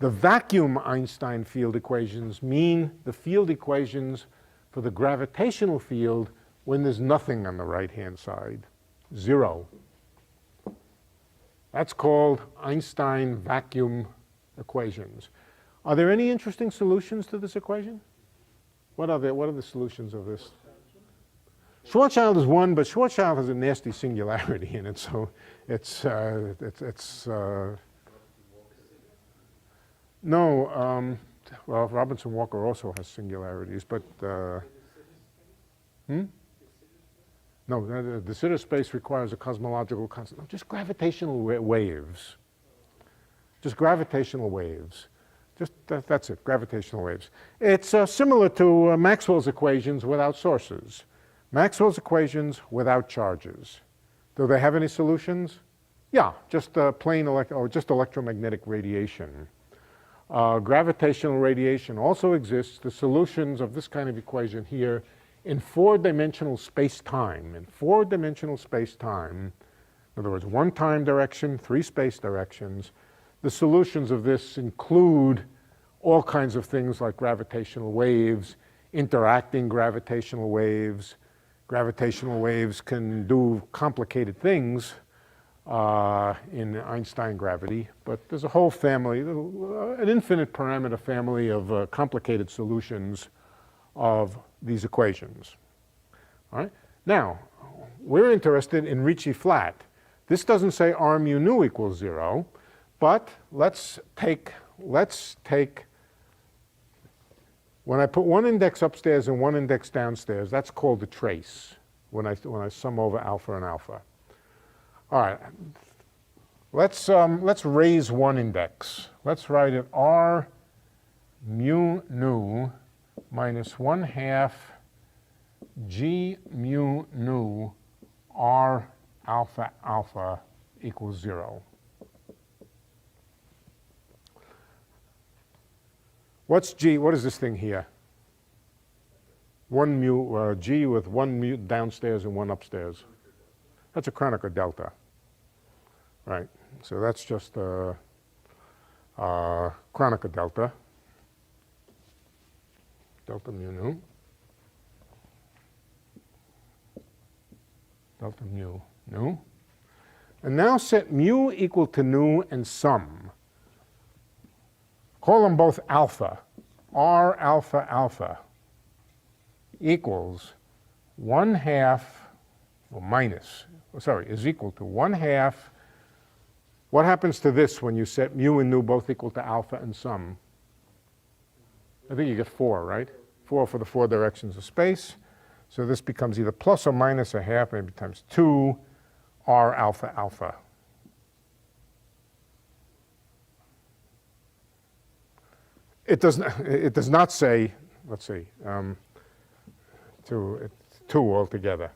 The vacuum Einstein field equations mean the field equations for the gravitational field when there's nothing on the right-hand side, 0. That's called Einstein vacuum equations. Are there any interesting solutions to this equation? What are the solutions of this? Schwarzschild is one, but Schwarzschild has a nasty singularity in it, so it's no, well, Robinson-Walker also has singularities, but no, the Sitter space requires a cosmological constant. No, just gravitational waves. Just gravitational waves. Just that's it, gravitational waves. It's similar to Maxwell's equations without sources. Maxwell's equations without charges. Do they have any solutions? Yeah, just plain just electromagnetic radiation. Gravitational radiation also exists. The solutions of this kind of equation here in 4-dimensional space-time. In 4-dimensional space-time, in other words, 1 time direction, 3 space directions, the solutions of this include all kinds of things like gravitational waves, interacting gravitational waves. Gravitational waves can do complicated things in Einstein gravity, but there's a whole family, an infinite parameter family of complicated solutions of these equations. All right? Now, we're interested in Ricci flat. This doesn't say R mu nu equals 0, but let's take, when I put one index upstairs and one index downstairs, that's called the trace, when I sum over alpha and alpha. All right, let's raise one index. Let's write it R mu nu minus 1/2 G mu nu R alpha alpha equals 0. What's G? What is this thing here? 1 mu, G with 1 mu downstairs and 1 upstairs. That's a Kronecker delta. Right, so that's just Kronecker delta, delta mu nu, delta mu nu. And now set mu equal to nu and sum. Call them both alpha. R alpha alpha equals 1/2, or minus, sorry, is equal to 1/2. What happens to this when you set mu and nu both equal to alpha and sum? I think you get 4, right? 4 for the 4 directions of space. So this becomes either plus or minus 1/2, maybe times 2, R alpha alpha. It does not say, let's see, 2 altogether.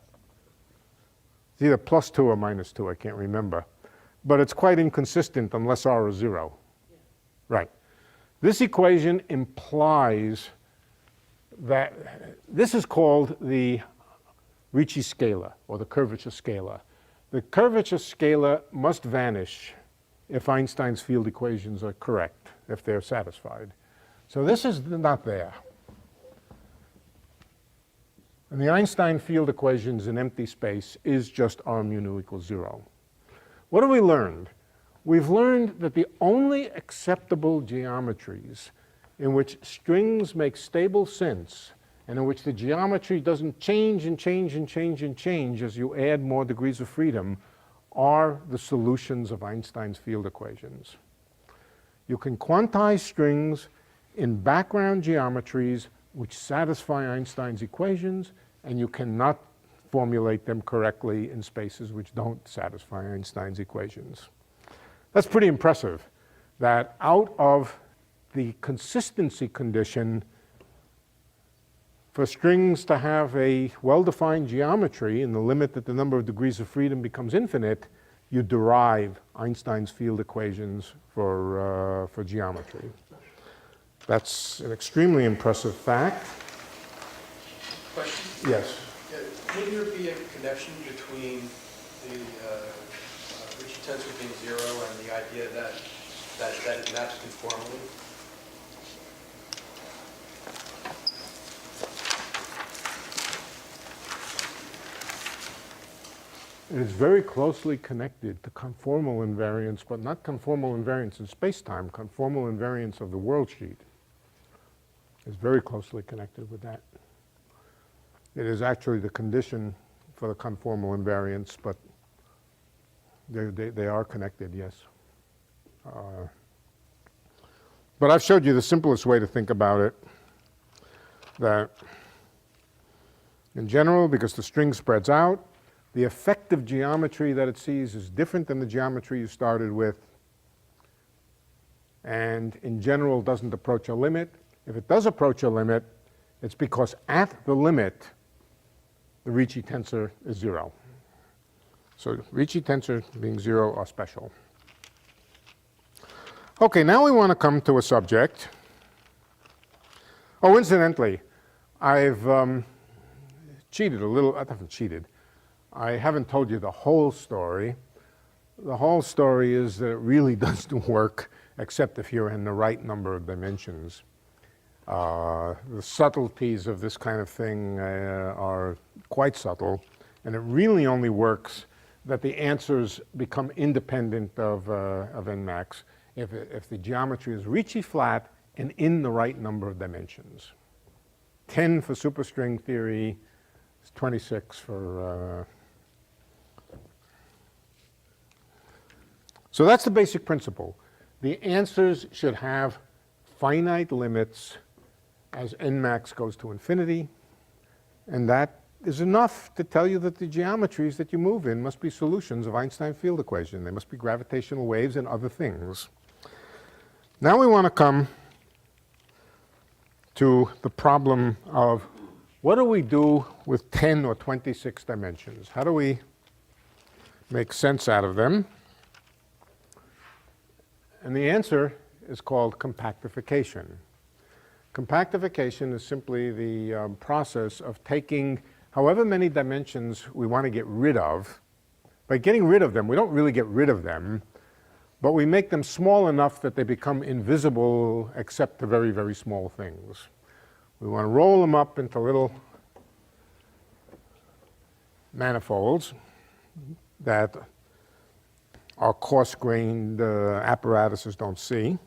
It's either plus 2 or minus 2, I can't remember. But it's quite inconsistent unless R is 0. Right. This equation implies that this is called the Ricci scalar, or the curvature scalar. The curvature scalar must vanish if Einstein's field equations are correct, if they're satisfied. So this is not there. And the Einstein field equations in empty space is just R mu nu equals 0. What have we learned? We've learned that the only acceptable geometries in which strings make stable sense and in which the geometry doesn't change and change and change and change as you add more degrees of freedom are the solutions of Einstein's field equations. You can quantize strings in background geometries which satisfy Einstein's equations, and you cannot formulate them correctly in spaces which don't satisfy Einstein's equations. That's pretty impressive, that out of the consistency condition for strings to have a well-defined geometry in the limit that the number of degrees of freedom becomes infinite, you derive Einstein's field equations for geometry. That's an extremely impressive fact. Question? Yes. Would there be a connection between the Ricci tensor being 0 and the idea that it maps conformally? It is very closely connected to conformal invariance, but not conformal invariance in space-time, conformal invariance of the world sheet. Is very closely connected with that. It is actually the condition for the conformal invariance, but they are connected, yes. But I've showed you the simplest way to think about it, that in general, because the string spreads out, the effective geometry that it sees is different than the geometry you started with, and in general doesn't approach a limit. If it does approach a limit, it's because at the limit, the Ricci tensor is 0. So Ricci tensor being 0 are special. Okay, now we want to come to a subject. Oh, incidentally, I've cheated a little. I haven't cheated. I haven't told you the whole story. The whole story is that it really doesn't work except if you're in the right number of dimensions. The subtleties of this kind of thing are quite subtle, and it really only works that the answers become independent of Nmax if the geometry is Ricci flat and in the right number of dimensions. 10 for superstring theory, 26 for... So that's the basic principle. The answers should have finite limits as Nmax goes to infinity, and that is enough to tell you that the geometries that you move in must be solutions of Einstein field equation. They must be gravitational waves and other things. Now we want to come to the problem of what do we do with 10 or 26 dimensions? How do we make sense out of them? And the answer is called compactification. Compactification is simply the process of taking however many dimensions we want to get rid of By getting rid of them, we don't really get rid of them, but we make them small enough that they become invisible except to very, very small things. We want to roll them up into little manifolds that our coarse-grained apparatuses don't see.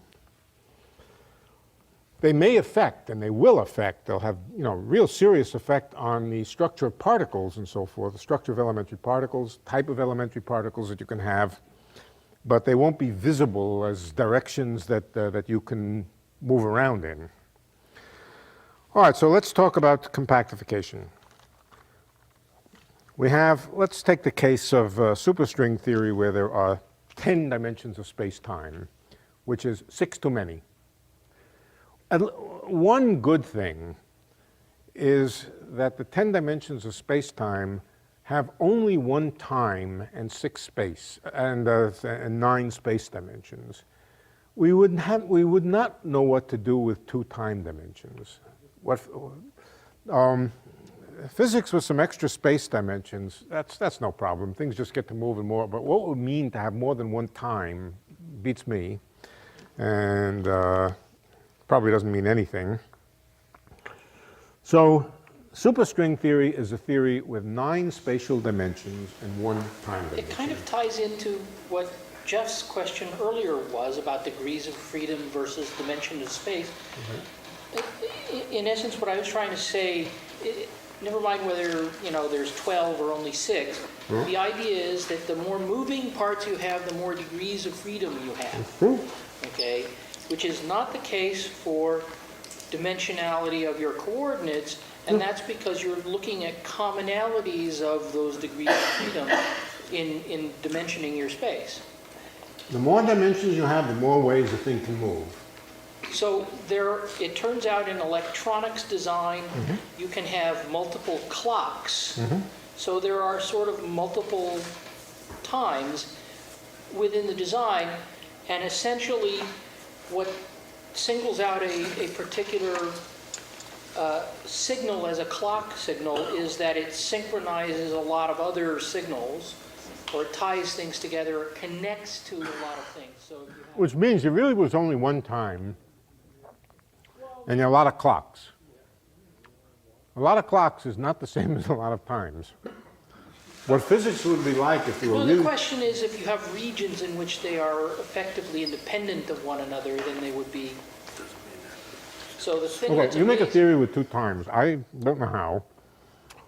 They may affect, and they will affect, they'll have real serious effect on the structure of particles and so forth, the structure of elementary particles, type of elementary particles that you can have, but they won't be visible as directions that you can move around in. All right, so let's talk about compactification. Let's take the case of superstring theory where there are 10 dimensions of space-time, which is 6 too many. And one good thing is that the 10 dimensions of space-time have only one time and 6 space and 9 space dimensions. We would not know what to do with 2 time dimensions. Physics with some extra space dimensions, that's no problem. Things just get to move and more. But what it would mean to have more than one time beats me, and probably doesn't mean anything. So superstring theory is a theory with 9 spatial dimensions and 1 time dimension. It kind of ties into what Jeff's question earlier was about degrees of freedom versus dimension of space. In essence, what I was trying to say, never mind whether there's 12 or only 6. The idea is that the more moving parts you have, the more degrees of freedom you have. Okay, which is not the case for dimensionality of your coordinates, and that's because you're looking at commonalities of those degrees of freedom in dimensioning your space. The more dimensions you have, the more ways the thing can move. So it turns out in electronics design, you can have multiple clocks. So there are sort of multiple times within the design, and essentially what singles out a particular signal as a clock signal is that it synchronizes a lot of other signals, or it ties things together, or connects to a lot of things. So if you have, Which means it really was only one time, and there are a lot of clocks. A lot of clocks is not the same as a lot of times. What physics would be like if you were well, really... the question is, if you have regions in which they are effectively independent of one another, then they would be. So the thing that's Okay, you make a amazing- theory with 2 times. I don't know how.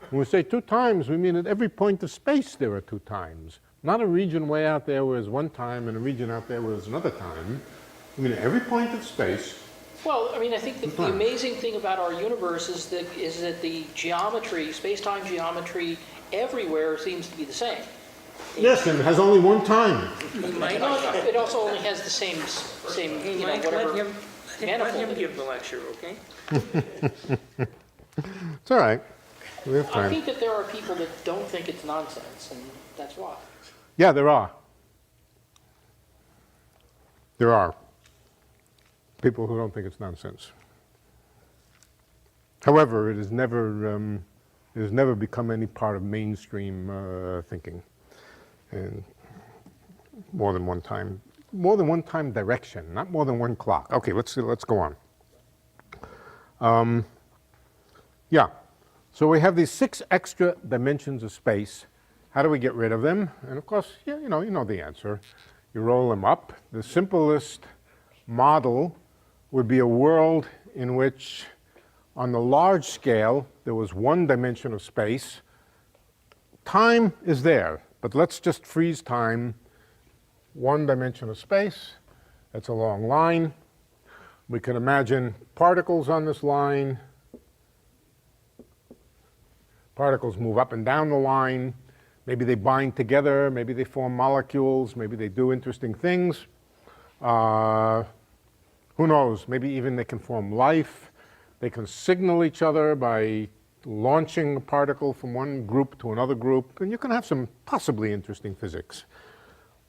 When we say 2 times, we mean at every point of space there are 2 times. Not a region way out there where there's 1 time and a region out there where there's another time. I mean, at every point of space. Well, I mean, I think the amazing thing about our universe is that the geometry, space-time geometry, everywhere seems to be the same. Yes, and it has only 1 time. It also only has the same Hey, Mike, whatever. let him manifold. give the lecture, okay? It's all right. We have I time. think that there are people that don't think it's nonsense, and that's why. Yeah, there are. There are people who don't think it's nonsense. However, it has never become any part of mainstream thinking, and more than one time direction, not more than 1 clock. Okay, let's go on. Yeah, so we have these 6 extra dimensions of space. How do we get rid of them? And of course, yeah, you know the answer. You roll them up. The simplest model would be a world in which, on the large scale, there was 1 dimension of space. Time is there, but let's just freeze time. 1 dimension of space. That's a long line. We can imagine particles on this line. Particles move up and down the line. Maybe they bind together, maybe they form molecules, maybe they do interesting things. Who knows? Maybe even they can form life. They can signal each other by launching a particle from one group to another group, and you can have some possibly interesting physics.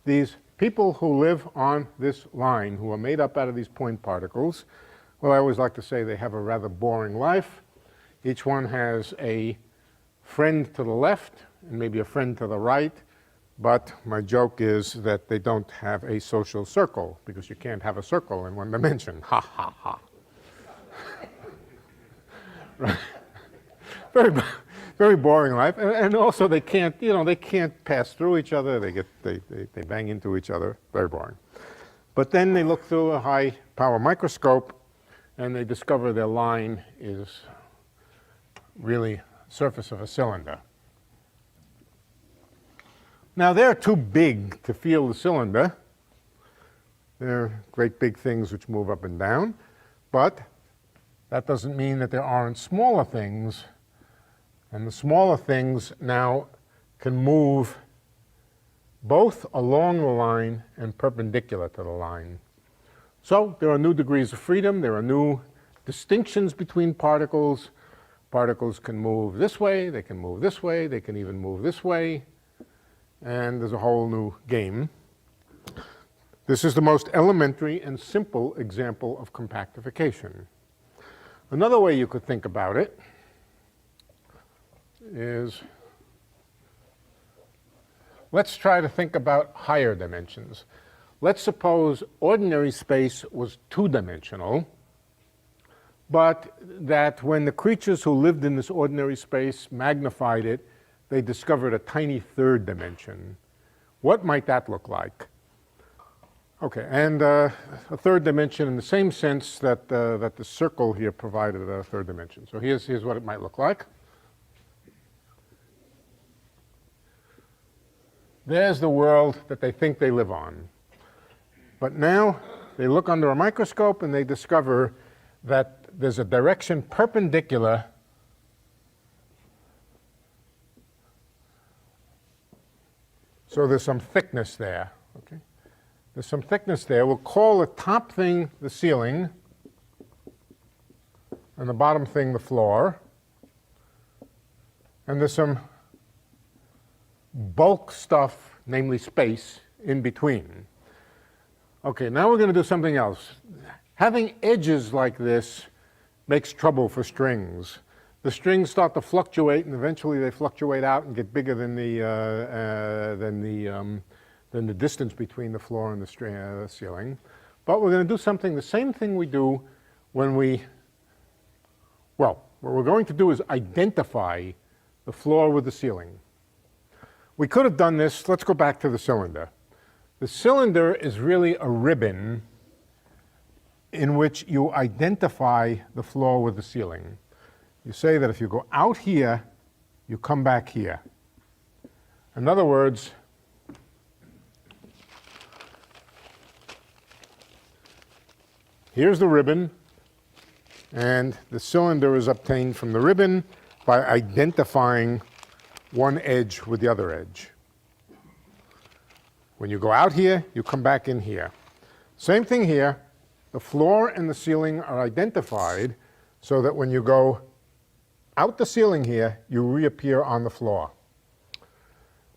These people who live on this line, who are made up out of these point particles, well, I always like to say they have a rather boring life. Each one has a friend to the left and maybe a friend to the right, But my joke is that they don't have a social circle, because you can't have a circle in one dimension. Ha, ha, ha. Right. Very, very boring life. And also they can't, they can't pass through each other. They bang into each other. Very boring. But then they look through a high power microscope and they discover their line is really surface of a cylinder. Now they're too big to feel the cylinder. They're great big things which move up and down, but that doesn't mean that there aren't smaller things, and the smaller things now can move both along the line and perpendicular to the line. So there are new degrees of freedom, there are new distinctions between particles. Particles can move this way, they can move this way, they can even move this way, and there's a whole new game. This is the most elementary and simple example of compactification. Another way you could think about it is, let's try to think about higher dimensions. Let's suppose ordinary space was two-dimensional, but that when the creatures who lived in this ordinary space magnified it, they discovered a tiny third dimension. What might that look like? Okay, and a third dimension in the same sense that the circle here provided a third dimension. So here's what it might look like. There's the world that they think they live on. But now they look under a microscope and they discover that there's a direction perpendicular so there's some thickness there. Okay? There's some thickness there. We'll call the top thing the ceiling and the bottom thing the floor. And there's some bulk stuff, namely space, in between. Okay, now we're going to do something else. Having edges like this makes trouble for strings. The strings start to fluctuate, and eventually they fluctuate out and get bigger than the distance between the floor and the ceiling. But we're going to do something, the same thing we do when what we're going to do is identify the floor with the ceiling. We could have done this, let's go back to the cylinder. The cylinder is really a ribbon in which you identify the floor with the ceiling. You say that if you go out here, you come back here. In other words, here's the ribbon, and the cylinder is obtained from the ribbon by identifying one edge with the other edge. When you go out here, you come back in here. Same thing here. The floor and the ceiling are identified so that when you go out the ceiling here, you reappear on the floor.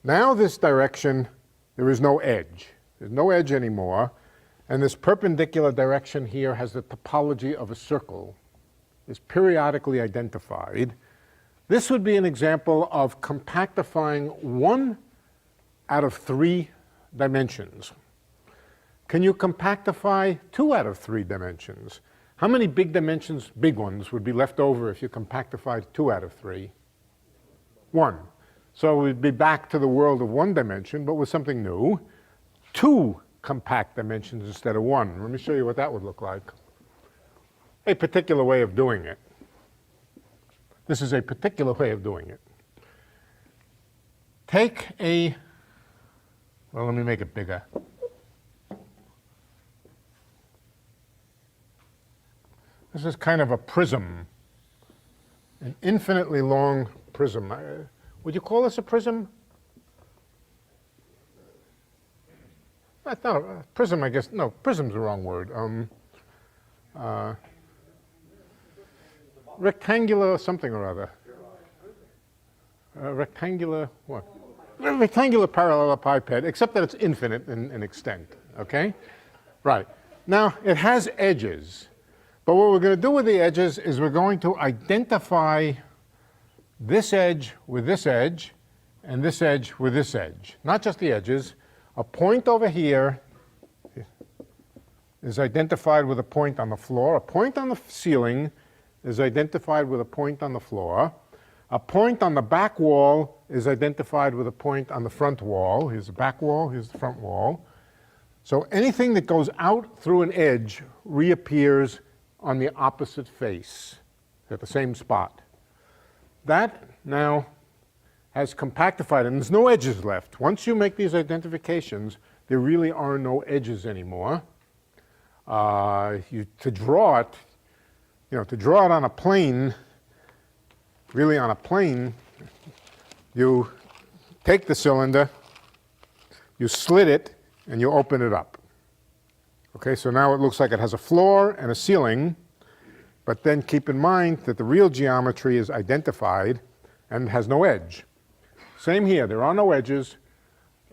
Now this direction, there is no edge. There's no edge anymore. And this perpendicular direction here has the topology of a circle. It's periodically identified. This would be an example of compactifying 1 out of 3 dimensions. Can you compactify 2 out of 3 dimensions? How many big dimensions, big ones, would be left over if you compactified 2 out of 3? 1. So we'd be back to the world of 1 dimension, but with something new. 2 compact dimensions instead of 1. Let me show you what that would look like. A particular way of doing it. This is a particular way of doing it. Take well, let me make it bigger. This is kind of a prism, an infinitely long prism. Would you call this a prism? That's not a prism, I guess. No, prism's the wrong word. Rectangular something or other. Rectangular what? Rectangular parallelepiped, except that it's infinite in extent, okay? Right. Now, it has edges. But what we're going to do with the edges is we're going to identify this edge with this edge and this edge with this edge. Not just the edges. A point over here is identified with a point on the floor. A point on the ceiling is identified with a point on the floor. A point on the back wall is identified with a point on the front wall. Here's the back wall, here's the front wall. So anything that goes out through an edge reappears on the opposite face at the same spot. That now has compactified, and there's no edges left. Once you make these identifications, there really are no edges anymore. To draw it, to draw it on a plane, really on a plane, you take the cylinder, you slit it, and you open it up. Okay, so now it looks like it has a floor and a ceiling, but then keep in mind that the real geometry is identified and has no edge. Same here, there are no edges.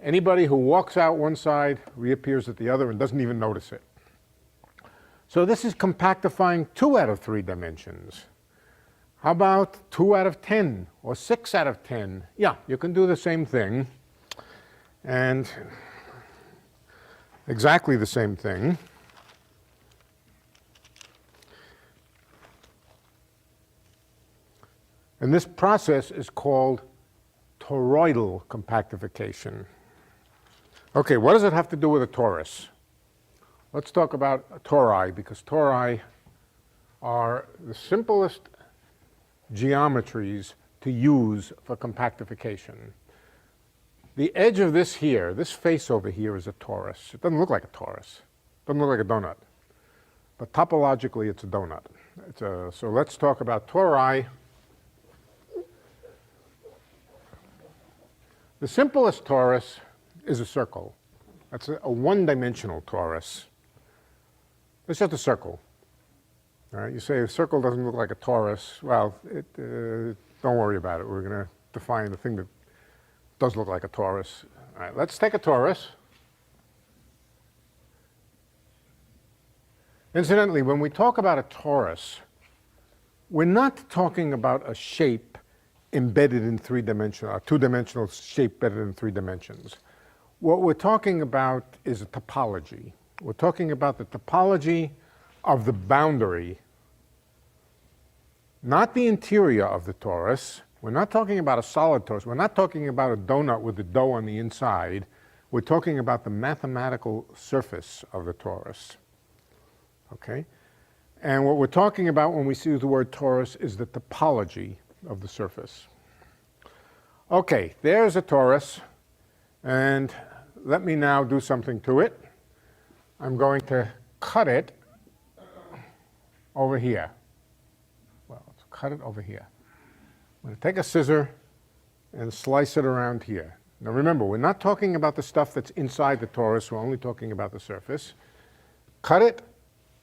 Anybody who walks out one side reappears at the other and doesn't even notice it. So this is compactifying 2 out of 3 dimensions. How about 2 out of 10 or 6 out of 10? Yeah, you can do the same thing. And exactly the same thing. And this process is called toroidal compactification. Okay, what does it have to do with a torus? Let's talk about tori, because tori are the simplest geometries to use for compactification. The edge of this here, this face over here, is a torus. It doesn't look like a torus. It doesn't look like a donut. But topologically, it's a donut. So let's talk about tori. The simplest torus is a circle. That's a one-dimensional torus. It's just a circle. All right, you say a circle doesn't look like a torus. Well, don't worry about it. We're going to define the thing that does look like a torus. All right, let's take a torus. Incidentally, when we talk about a torus, we're not talking about a shape embedded in 3-dimensional, a 2-dimensional shape embedded in 3 dimensions. What we're talking about is a topology. We're talking about the topology of the boundary, not the interior of the torus. We're not talking about a solid torus. We're not talking about a donut with the dough on the inside. We're talking about the mathematical surface of the torus. Okay? And what we're talking about when we use the word torus is the topology of the surface. Okay, there's a torus, and let me now do something to it. I'm going to cut it over here. Well, let's cut it over here. I'm going to take a scissor and slice it around here. Now remember, we're not talking about the stuff that's inside the torus, we're only talking about the surface. Cut it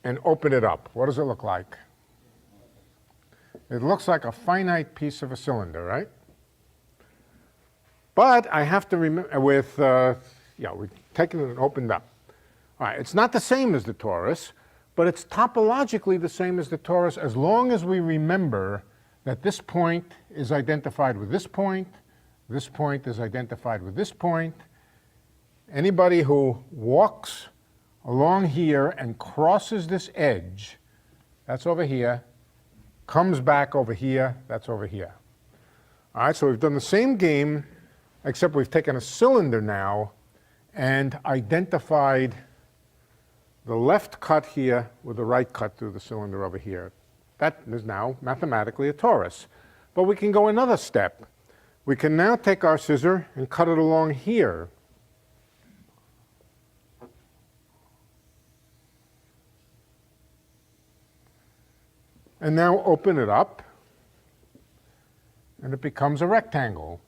and open it up. What does it look like? It looks like a finite piece of a cylinder, right? But I have to remember we've taken it and opened up. All right, it's not the same as the torus, but it's topologically the same as the torus as long as we remember that this point is identified with this point is identified with this point. Anybody who walks along here and crosses this edge, that's over here, comes back over here, that's over here. All right, so we've done the same game, except we've taken a cylinder now and identified the left cut here with the right cut through the cylinder over here. That is now mathematically a torus. But we can go another step. We can now take our scissor and cut it along here. And now open it up, and it becomes a rectangle.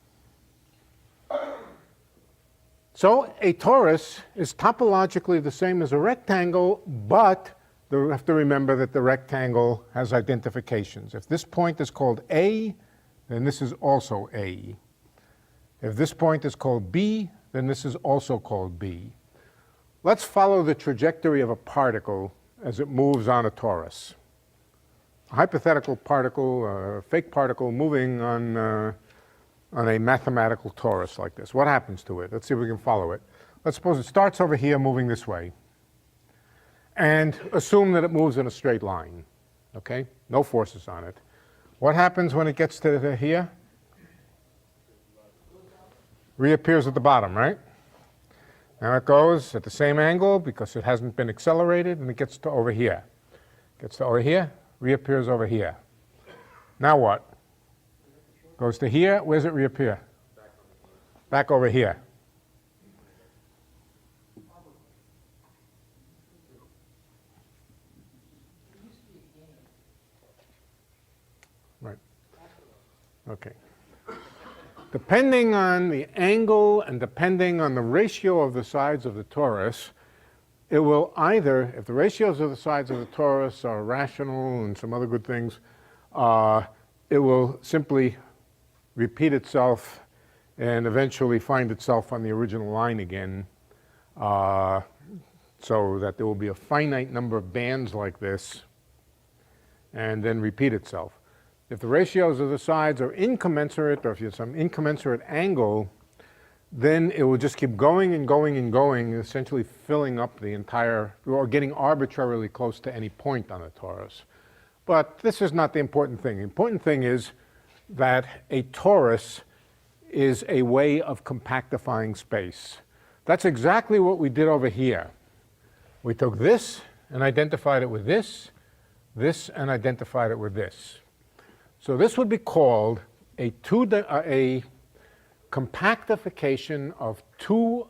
So a torus is topologically the same as a rectangle, but you have to remember that the rectangle has identifications. If this point is called A, then this is also A. If this point is called B, then this is also called B. Let's follow the trajectory of a particle as it moves on a torus. A hypothetical particle, a fake particle moving on on a mathematical torus like this? What happens to it? Let's see if we can follow it. Let's suppose it starts over here moving this way, and assume that it moves in a straight line, okay? No forces on it. What happens when it gets to here? Reappears at the bottom, right? Now it goes at the same angle because it hasn't been accelerated, and it gets to over here. Gets to over here, reappears over here. Now what? Goes to here, where does it reappear? Back over here. Right. Okay. Depending on the angle and depending on the ratio of the sides of the torus, it will either, if the ratios of the sides of the torus are rational and some other good things, it will simply repeat itself and eventually find itself on the original line again, so that there will be a finite number of bands like this and then repeat itself. If the ratios of the sides are incommensurate, or if you have some incommensurate angle, then it will just keep going and going and going, essentially filling up the entire, or getting arbitrarily close to any point on the torus. But this is not the important thing. The important thing is that a torus is a way of compactifying space. That's exactly what we did over here. We took this and identified it with this and identified it with this. So this would be called a compactification of two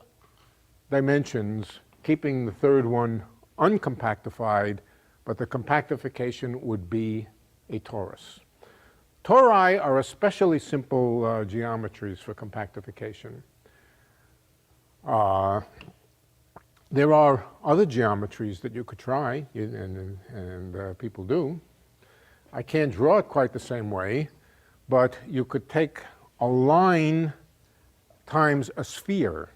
dimensions, keeping the third one uncompactified, but the compactification would be a torus. Tori are especially simple geometries for compactification. There are other geometries that you could try, and people do. I can't draw it quite the same way, but you could take a line times a sphere.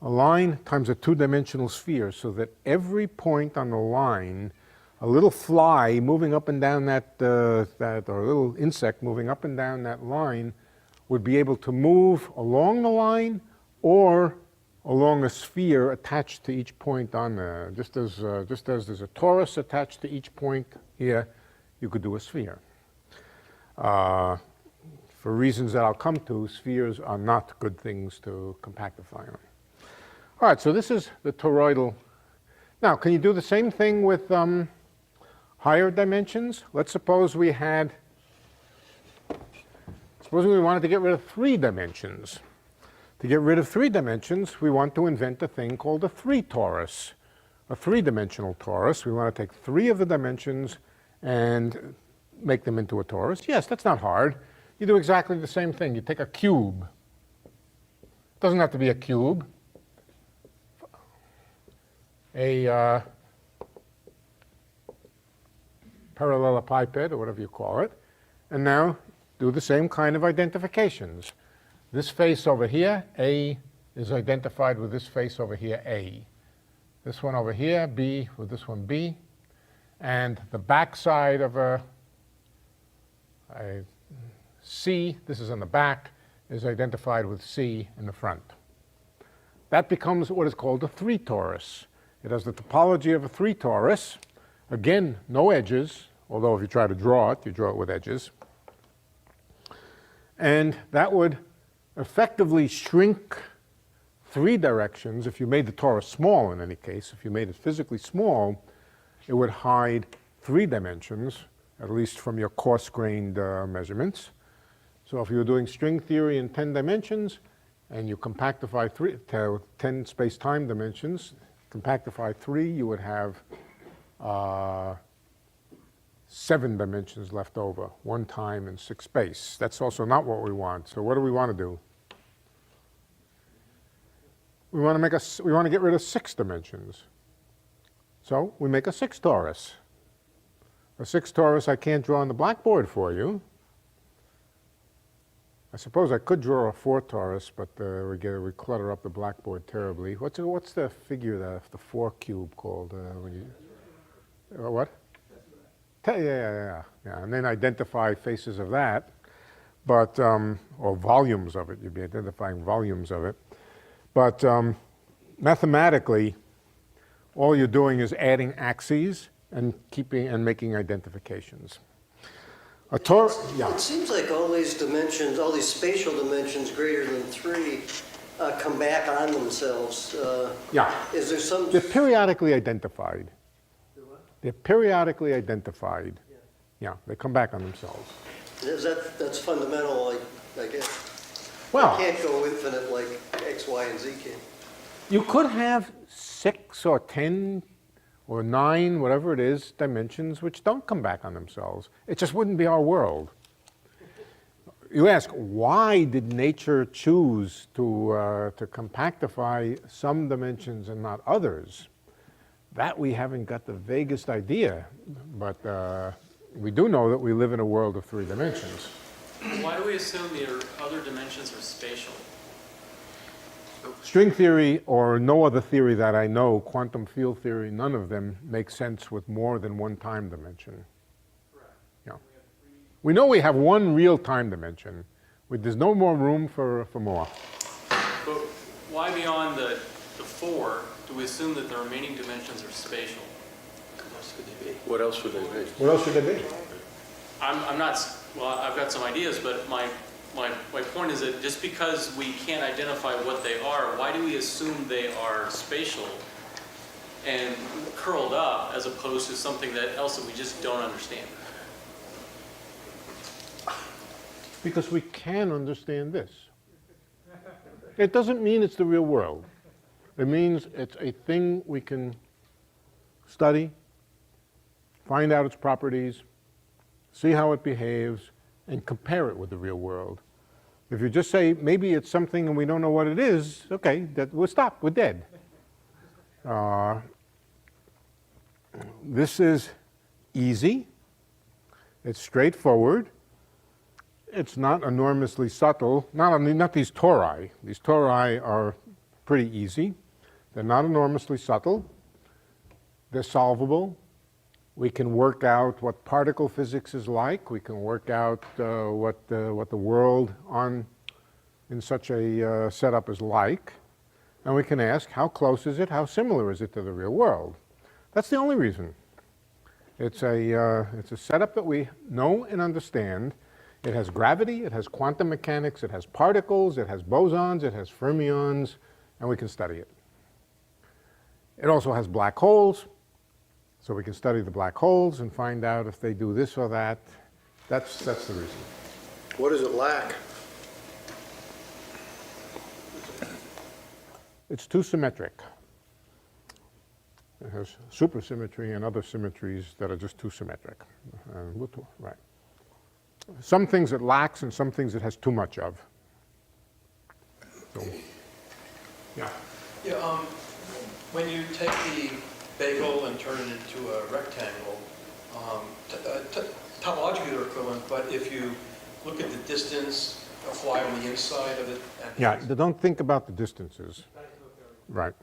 A line times a two-dimensional sphere, so that every point on the line, a little fly moving up and down or a little insect moving up and down that line would be able to move along the line or along a sphere attached to each point on there. Just as there's a torus attached to each point here, you could do a sphere. For reasons that I'll come to, spheres are not good things to compactify on. All right, so this is the toroidal. Now, can you do the same thing with higher dimensions? Let's suppose we wanted to get rid of 3 dimensions. To get rid of 3 dimensions, we want to invent a thing called a 3-torus, a 3-dimensional torus. We want to take 3 of the dimensions and make them into a torus. Yes, that's not hard. You do exactly the same thing. You take a cube. It doesn't have to be a cube. A parallelepiped, or whatever you call it, and now do the same kind of identifications. This face over here, A, is identified with this face over here, A. This one over here, B, with this one, B. And the back side of a C, this is on the back, is identified with C in the front. That becomes what is called a 3-torus. It has the topology of a 3-torus. Again, no edges, although if you try to draw it, you draw it with edges. And that would effectively shrink 3 directions. If you made the torus small, in any case, if you made it physically small, it would hide 3 dimensions, at least from your coarse-grained measurements. So if you were doing string theory in 10 dimensions, and you compactify 10 space-time dimensions, compactify 3, you would have 7 dimensions left over, 1 time and 6 space. That's also not what we want. So what do we want to do? We want to get rid of 6 dimensions. So we make a 6-torus. A 6-torus I can't draw on the blackboard for you. I suppose I could draw a 4-torus, but we clutter up the blackboard terribly. What's the figure, the 4 cube called? What? Yeah. And then identify faces of that. but, or volumes of it, you'd be identifying volumes of it. But mathematically, all you're doing is adding axes and making identifications. Yeah. It seems like all these dimensions, all these spatial dimensions greater than 3 come back on themselves. Yeah. Is there some... They're periodically identified. They're periodically identified. Yeah, they come back on themselves. That's fundamental, I guess. Well, You can't go infinite like X, Y, and Z can. you could have 6 or 10 or 9, whatever it is, dimensions which don't come back on themselves. It just wouldn't be our world. You ask, why did nature choose to compactify some dimensions and not others? That we haven't got the vaguest idea, but we do know that we live in a world of 3 dimensions. Why do we assume the other dimensions are spatial? String theory or no other theory that I know, quantum field theory, none of them make sense with more than one time dimension. Yeah. We know we have one real time dimension. There's no more room for more. But why beyond the 4 do we assume that the remaining dimensions are spatial? What else would they be? What else should they be? I'm not, well, I've got some ideas, but my point is that just because we can't identify what they are, why do we assume they are spatial and curled up as opposed to something else that we just don't understand? Because we can understand this. It doesn't mean it's the real world. It means it's a thing we can study, find out its properties, see how it behaves, and compare it with the real world. If you just say, maybe it's something and we don't know what it is, okay, we'll stop, we're dead. This is easy, it's straightforward, it's not enormously subtle, not these tori. These tori are pretty easy. They're not enormously subtle, they're solvable. We can work out what particle physics is like. We can work out what the world in such a setup is like. And we can ask, how close is it? How similar is it to the real world? That's the only reason. It's a setup that we know and understand. It has gravity, it has quantum mechanics, it has particles, it has bosons, it has fermions, and we can study it. It also has black holes. So we can study the black holes and find out if they do this or that. That's the reason. What does it lack? It's too symmetric. It has supersymmetry and other symmetries that are just too symmetric. Right. Some things it lacks and some things it has too much of. So, yeah. Yeah, when you take the bagel and turn it into a rectangle, topologically they're equivalent, but if you look at the distance of y on the inside of it... Yeah, don't think about the distances. Right.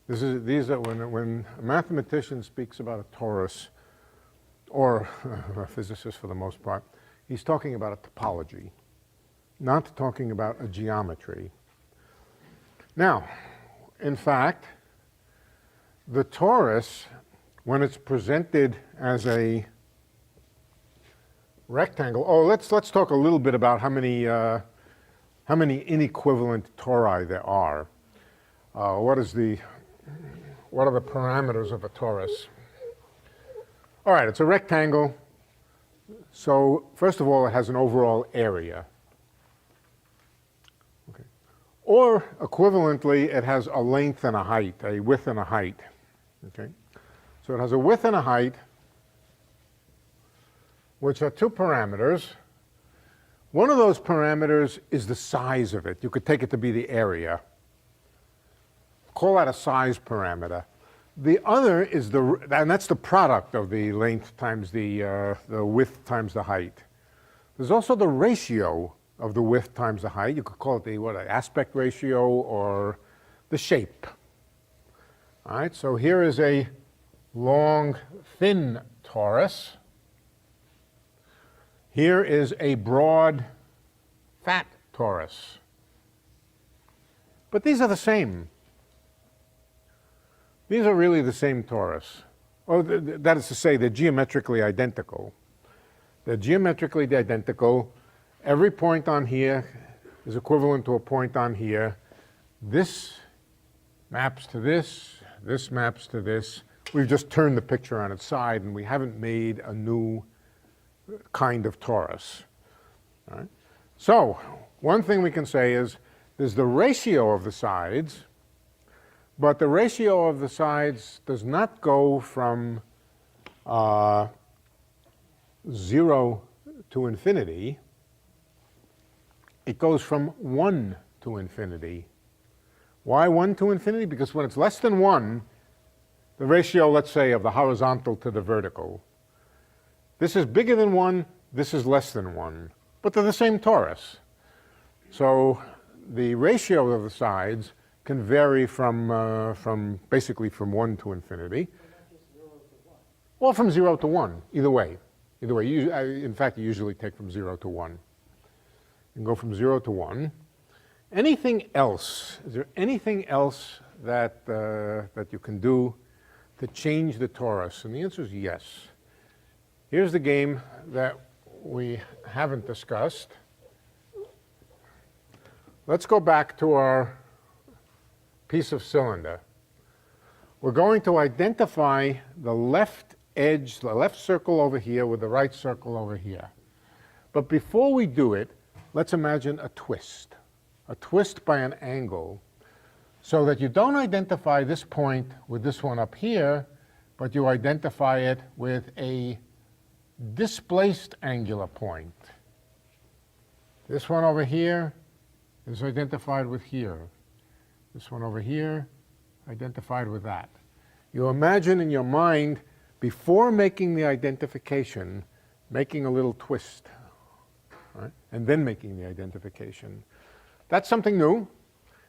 These are when a mathematician speaks about a torus, or a physicist for the most part, he's talking about a topology, not talking about a geometry. Now, in fact, the torus, when it's presented as a rectangle, let's talk a little bit about how many inequivalent tori there are. What are the parameters of a torus? All right, it's a rectangle. So first of all, it has an overall area. Okay. Or equivalently, it has a length and a height, a width and a height. Okay. So it has a width and a height, which are 2 parameters. One of those parameters is the size of it. You could take it to be the area. Call that a size parameter. The other is and that's the product of the length times the width times the height. There's also the ratio of the width times the height. You could call it the aspect ratio or the shape. All right, so here is a long, thin torus. Here is a broad, fat torus. But these are the same. These are really the same torus. Or that is to say, they're geometrically identical. They're geometrically identical. Every point on here is equivalent to a point on here. This maps to this maps to this. We've just turned the picture on its side, and we haven't made a new kind of torus. All right? So one thing we can say is there's the ratio of the sides, but the ratio of the sides does not go from 0 to infinity. It goes from 1 to infinity. Why 1 to infinity? Because when it's less than 1, the ratio, let's say, of the horizontal to the vertical, this is bigger than 1, this is less than 1. But they're the same torus. So the ratio of the sides can vary from basically from 1 to infinity. Or from 0 to 1, either way. Either way. In fact, you usually take from 0 to 1. You can go from 0 to 1. Anything else? Is there anything else that, that you can do to change the torus? And the answer is yes. Here's the game that we haven't discussed. Let's go back to our piece of cylinder. We're going to identify the left edge, the left circle over here with the right circle over here. But before we do it, let's imagine a twist by an angle, so that you don't identify this point with this one up here, but you identify it with a displaced angular point. This one over here is identified with here. This one over here, identified with that. You imagine in your mind, before making the identification, making a little twist, right? And then making the identification. That's something new.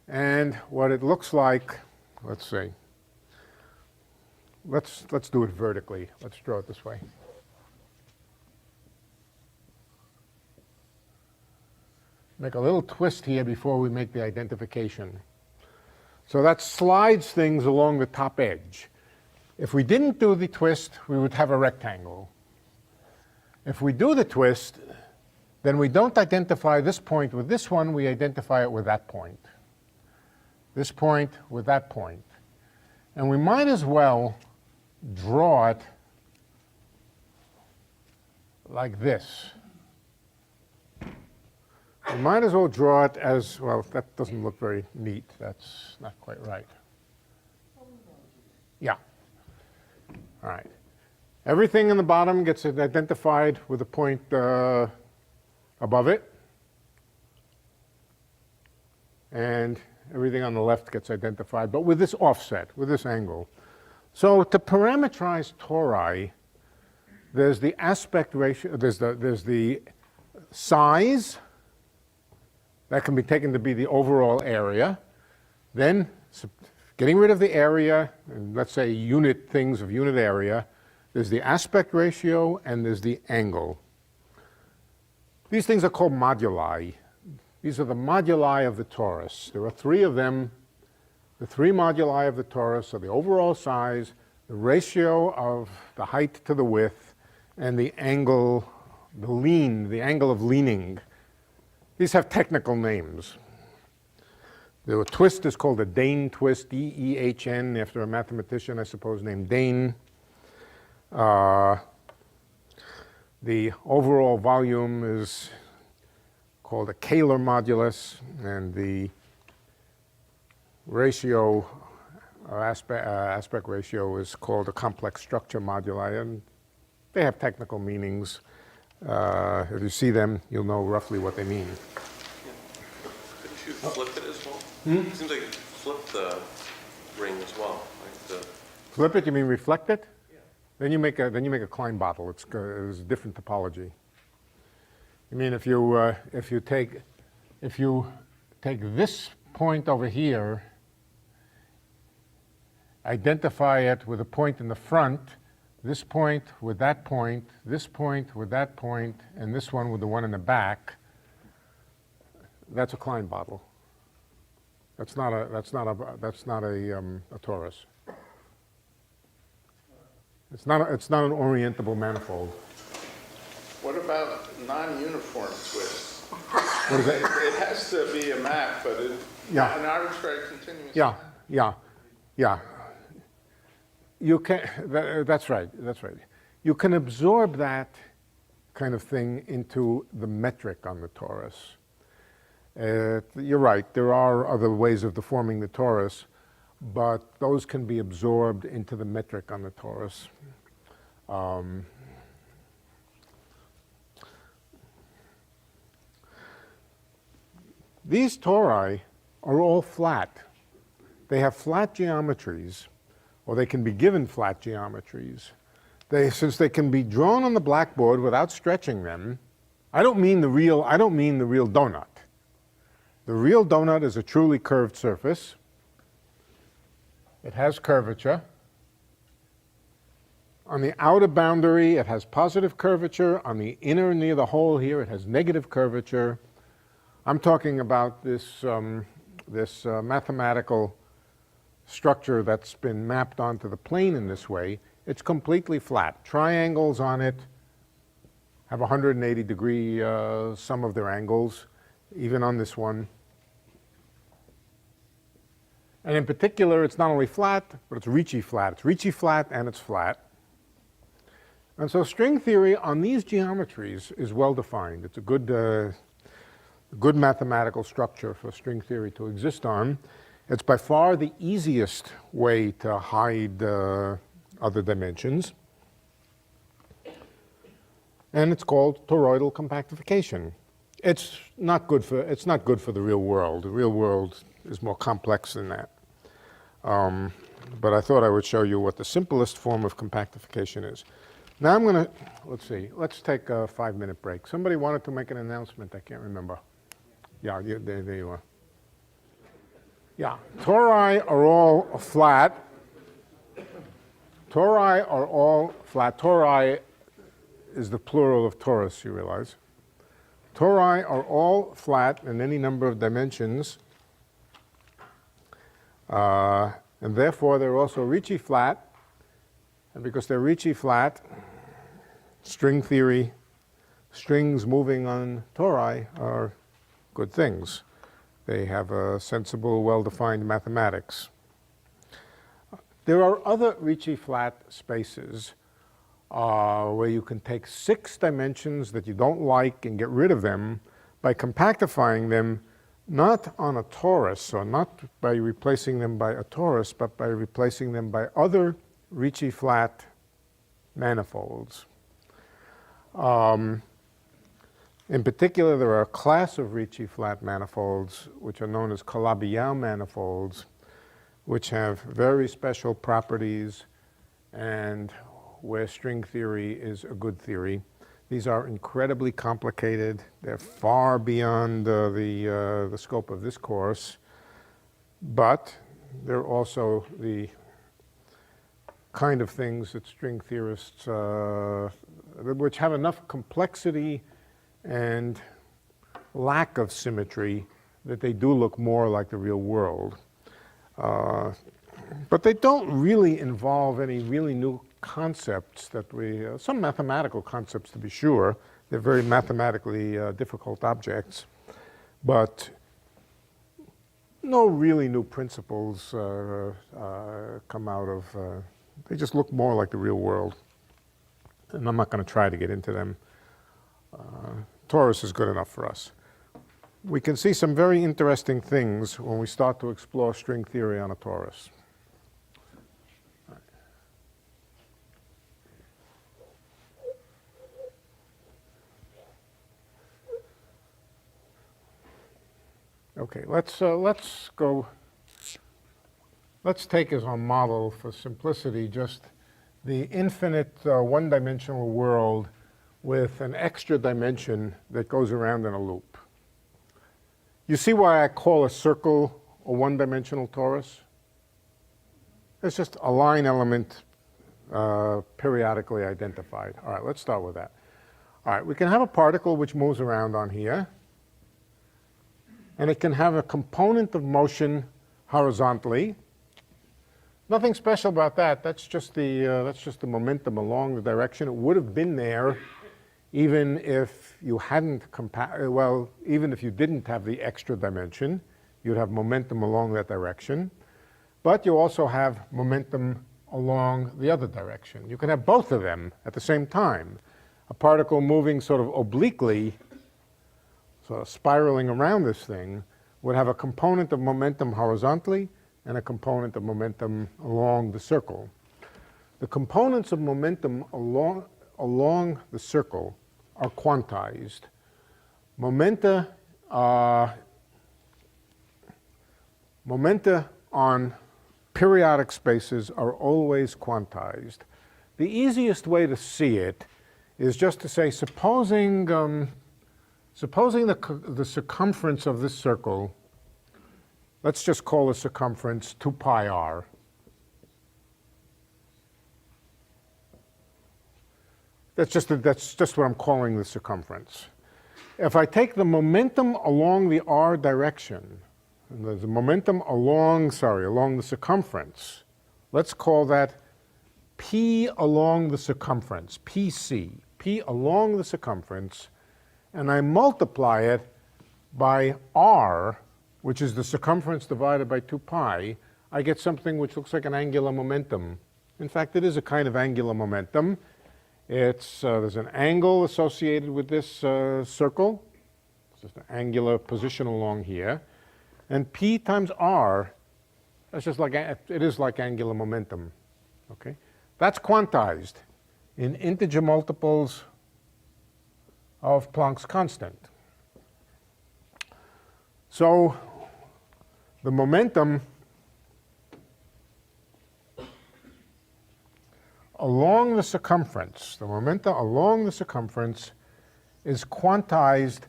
And what it looks like, let's see. Let's do it vertically. Let's draw it this way. Make a little twist here before we make the identification. So that slides things along the top edge. If we didn't do the twist, we would have a rectangle. If we do the twist, then we don't identify this point with this one, we identify it with that point. This point with that point. And we might as well draw it like this. We might as well draw it as, well, that doesn't look very neat. That's not quite right. Yeah. All right. Everything in the bottom gets identified with a point above it. And everything on the left gets identified, but with this offset, with this angle. So to parameterize tori, there's the aspect ratio, there's the size, that can be taken to be the overall area. Then getting rid of the area, and let's say unit things of unit area, there's the aspect ratio and there's the angle. These things are called moduli. These are the moduli of the torus. There are 3 of them. The 3 moduli of the torus are the overall size, the ratio of the height to the width, and the angle, the angle of leaning. These have technical names. The twist is called a Dehn twist, D-E-H-N, after a mathematician, I suppose, named Dehn. The overall volume is called a Kähler modulus, and the ratio, aspect ratio, is called a complex structure moduli, and they have technical meanings. If you see them, you'll know roughly what they mean. Couldn't you flip it as well? It seems like you flip the ring as well. Like the Flip it, you mean reflect it? Yeah. Then you make a Klein bottle. It's a different topology. You mean if you take this point over here, identify it with a point in the front, this point with that point, this point with that point, and this one with the one in the back, That's a Klein bottle. That's not a torus. It's not an orientable manifold. What about non-uniform twists? What is that? It has to be a map, but Yeah. an arbitrary continuous. Yeah. You can, that's right. You can absorb that kind of thing into the metric on the torus. You're right, there are other ways of deforming the torus, but those can be absorbed into the metric on the torus. These tori are all flat. They have flat geometries, or they can be given flat geometries. Since they can be drawn on the blackboard without stretching them, I don't mean the real donut. The real donut is a truly curved surface. It has curvature. On the outer boundary, it has positive curvature. On the inner, near the hole here, it has negative curvature. I'm talking about this mathematical structure that's been mapped onto the plane in this way. It's completely flat. Triangles on it have 180 degree sum of their angles, even on this one. And in particular, it's not only flat, but it's Ricci flat. It's Ricci flat and it's flat. And so string theory on these geometries is well defined. It's a good mathematical structure for string theory to exist on. It's by far the easiest way to hide other dimensions. And it's called toroidal compactification. It's not good for the real world. The real world is more complex than that. But I thought I would show you what the simplest form of compactification is. Now I'm going to, let's take a 5-minute break. Somebody wanted to make an announcement, I can't remember. Yeah, there you are. Yeah, tori are all flat. Tori are all flat. Tori is the plural of torus, you realize. Tori are all flat in any number of dimensions. And therefore, they're also Ricci flat. And because they're Ricci flat, string theory, strings moving on tori are good things. They have a sensible, well-defined mathematics. There are other Ricci flat spaces where you can take 6 dimensions that you don't like and get rid of them by compactifying them not on a torus, or not by replacing them by a torus, but by replacing them by other Ricci flat manifolds. In particular, there are a class of Ricci flat manifolds which are known as Calabi-Yau manifolds, which have very special properties and where string theory is a good theory. These are incredibly complicated. They're far beyond the scope of this course, but they're also the kind of things that string theorists, which have enough complexity and lack of symmetry that they do look more like the real world. But they don't really involve any really new concepts that some mathematical concepts to be sure. They're very mathematically difficult objects, but no really new principles come out of, they just look more like the real world. And I'm not going to try to get into them. Torus is good enough for us. We can see some very interesting things when we start to explore string theory on a torus. Okay, let's take as our model for simplicity just the infinite one-dimensional world with an extra dimension that goes around in a loop. You see why I call a circle a one-dimensional torus? It's just a line element periodically identified. All right, let's start with that. All right, we can have a particle which moves around on here. and it can have a component of motion horizontally. Nothing special about that. That's just the momentum along the direction. It would have been there even if you hadn't even if you didn't have the extra dimension. You'd have momentum along that direction. But you also have momentum along the other direction. You can have both of them at the same time. A particle moving sort of obliquely, sort of spiraling around this thing, would have a component of momentum horizontally and a component of momentum along the circle. The components of momentum along the circle are quantized. Momenta on periodic spaces are always quantized. The easiest way to see it is just to say, supposing the circumference of this circle, let's just call the circumference 2 pi r. That's just what I'm calling the circumference. If I take the momentum along the r direction, and there's a momentum along the circumference, let's call that p along the circumference, pc, p along the circumference, and I multiply it by r, which is the circumference divided by 2 pi, I get something which looks like an angular momentum. In fact, it is a kind of angular momentum. There's an angle associated with this circle. It's just an angular position along here. And p times r, it is like angular momentum. Okay? That's quantized in integer multiples of Planck's constant. So the momentum along the circumference, is quantized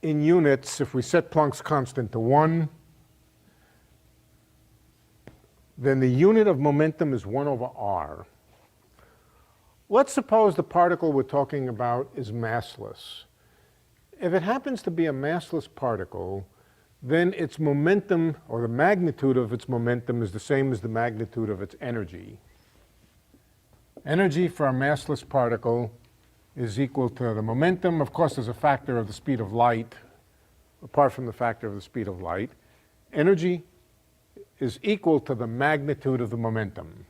in units. If we set Planck's constant to 1, then the unit of momentum is 1 over r. Let's suppose the particle we're talking about is massless. If it happens to be a massless particle, then its momentum, or the magnitude of its momentum, is the same as the magnitude of its energy. Energy for a massless particle is equal to the momentum. Of course, there's a factor of the speed of light. Apart from the factor of the speed of light, energy is equal to the magnitude of the momentum.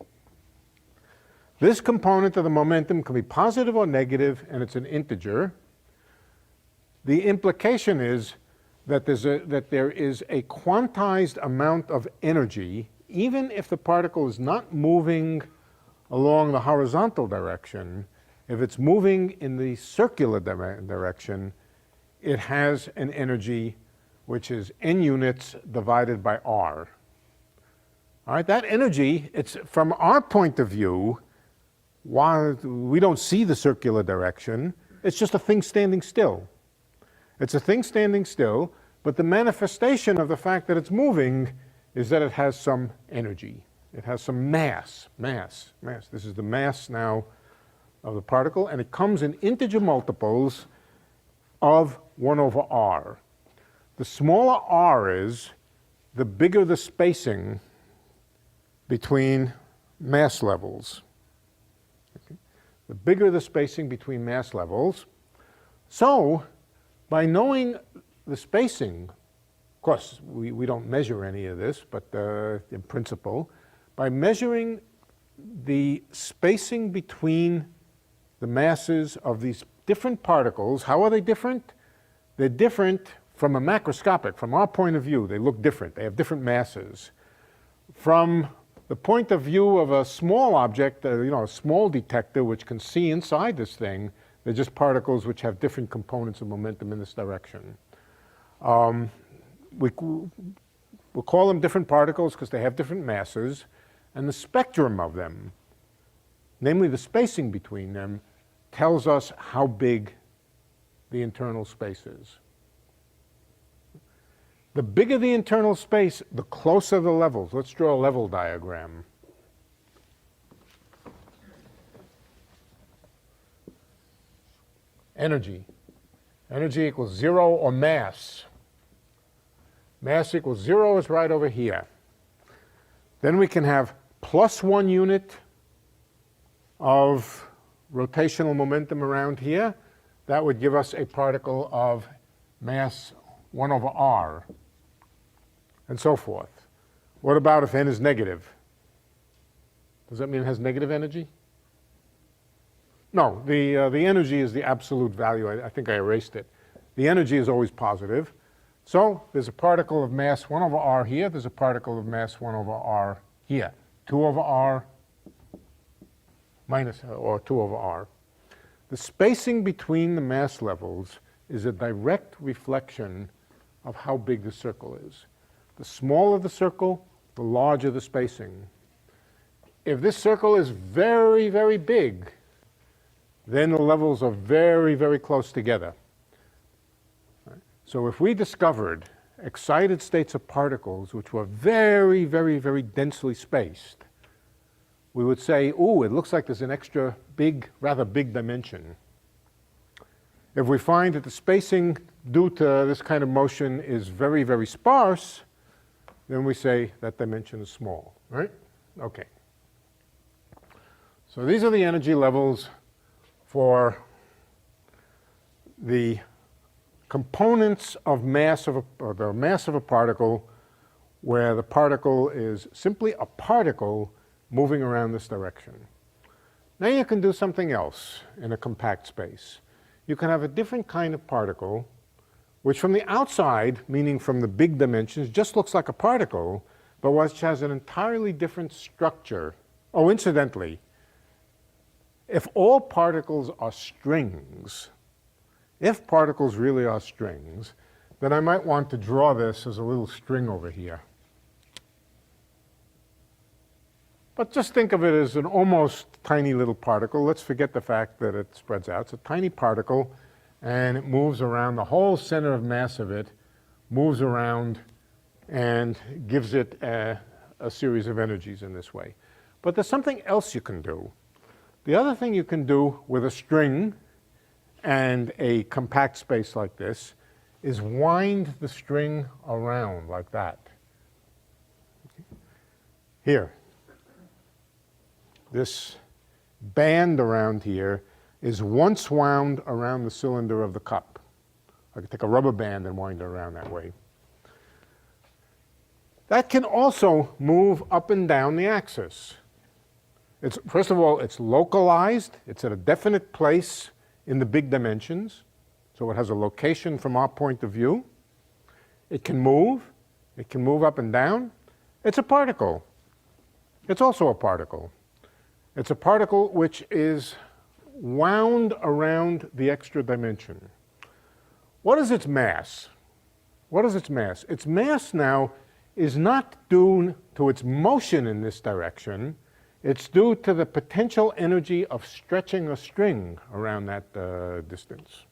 This component of the momentum can be positive or negative, and it's an integer. The implication is that there is a quantized amount of energy, even if the particle is not moving along the horizontal direction. If it's moving in the circular direction, it has an energy which is n units divided by r. All right, that energy, it's from our point of view, while we don't see the circular direction, it's just a thing standing still. It's a thing standing still, but the manifestation of the fact that it's moving is that it has some energy. It has some mass. This is the mass now of the particle, and it comes in integer multiples of 1 over r. The smaller r is, the bigger the spacing between mass levels. Okay? The bigger the spacing between mass levels. So, by knowing the spacing, of course, we don't measure any of this, but in principle, by measuring the spacing between the masses of these different particles, how are they different? They're different from from our point of view, they look different. They have different masses. From the point of view of a small object, a small detector which can see inside this thing, they're just particles which have different components of momentum in this direction. We'll call them different particles because they have different masses, and the spectrum of them, namely the spacing between them, tells us how big the internal space is. The bigger the internal space, the closer the levels. Let's draw a level diagram. Energy. Energy equals 0 or mass. Mass equals 0 is right over here. Then we can have +1 unit of rotational momentum around here. That would give us a particle of mass 1 over r, and so forth. What about if n is negative? Does that mean it has negative energy? No, the energy is the absolute value. I think I erased it. The energy is always positive. So there's a particle of mass 1 over r here. There's a particle of mass 1 over r here. 2 over r minus, or 2 over r. The spacing between the mass levels is a direct reflection of how big the circle is. The smaller the circle, the larger the spacing. If this circle is very, very big, then the levels are very, very close together. So if we discovered excited states of particles which were very, very, very densely spaced, we would say, ooh, it looks like there's an extra big, rather big dimension. If we find that the spacing due to this kind of motion is very, very sparse, then we say that dimension is small, right? Okay. So these are the energy levels for the components of mass of or the mass of a particle, where the particle is simply a particle moving around this direction. Now you can do something else in a compact space. You can have a different kind of particle, which from the outside, meaning from the big dimensions, just looks like a particle, but which has an entirely different structure. Oh, incidentally, if all particles are strings, if particles really are strings, then I might want to draw this as a little string over here. But just think of it as an almost tiny little particle. Let's forget the fact that it spreads out. It's a tiny particle, and it moves around. The whole center of mass of it moves around and gives it a series of energies in this way. But there's something else you can do. The other thing you can do with a string and a compact space like this is wind the string around like that. Here. This band around here is once wound around the cylinder of the cup. I could take a rubber band and wind it around that way. That can also move up and down the axis. First of all, it's localized. It's at a definite place in the big dimensions, so it has a location from our point of view. It can move. It can move up and down. It's a particle. It's also a particle. It's a particle which is wound around the extra dimension. What is its mass? What is its mass? Its mass now is not due to its motion in this direction. It's due to the potential energy of stretching a string around that distance.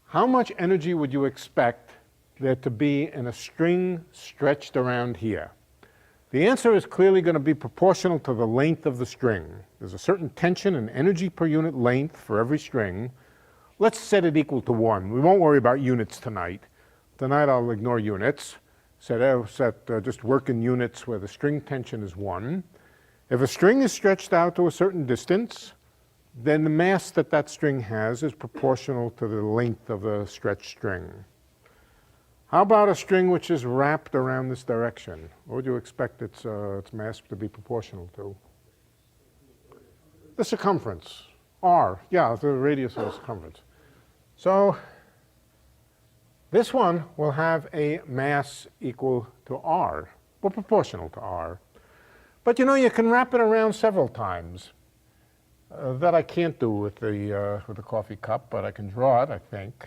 How much energy would you expect there to be in a string stretched around here? The answer is clearly going to be proportional to the length of the string. There's a certain tension and energy per unit length for every string. Let's set it equal to 1. We won't worry about units tonight. Tonight I'll ignore units. Just work in units where the string tension is 1. If a string is stretched out to a certain distance, then the mass that that string has is proportional to the length of the stretched string. How about a string which is wrapped around this direction? What would you expect its mass to be proportional to? The circumference, r. Yeah, the radius of the circumference. So this one will have a mass equal to r, or proportional to r. But you know, you can wrap it around several times. That I can't do with the coffee cup, but I can draw it, I think.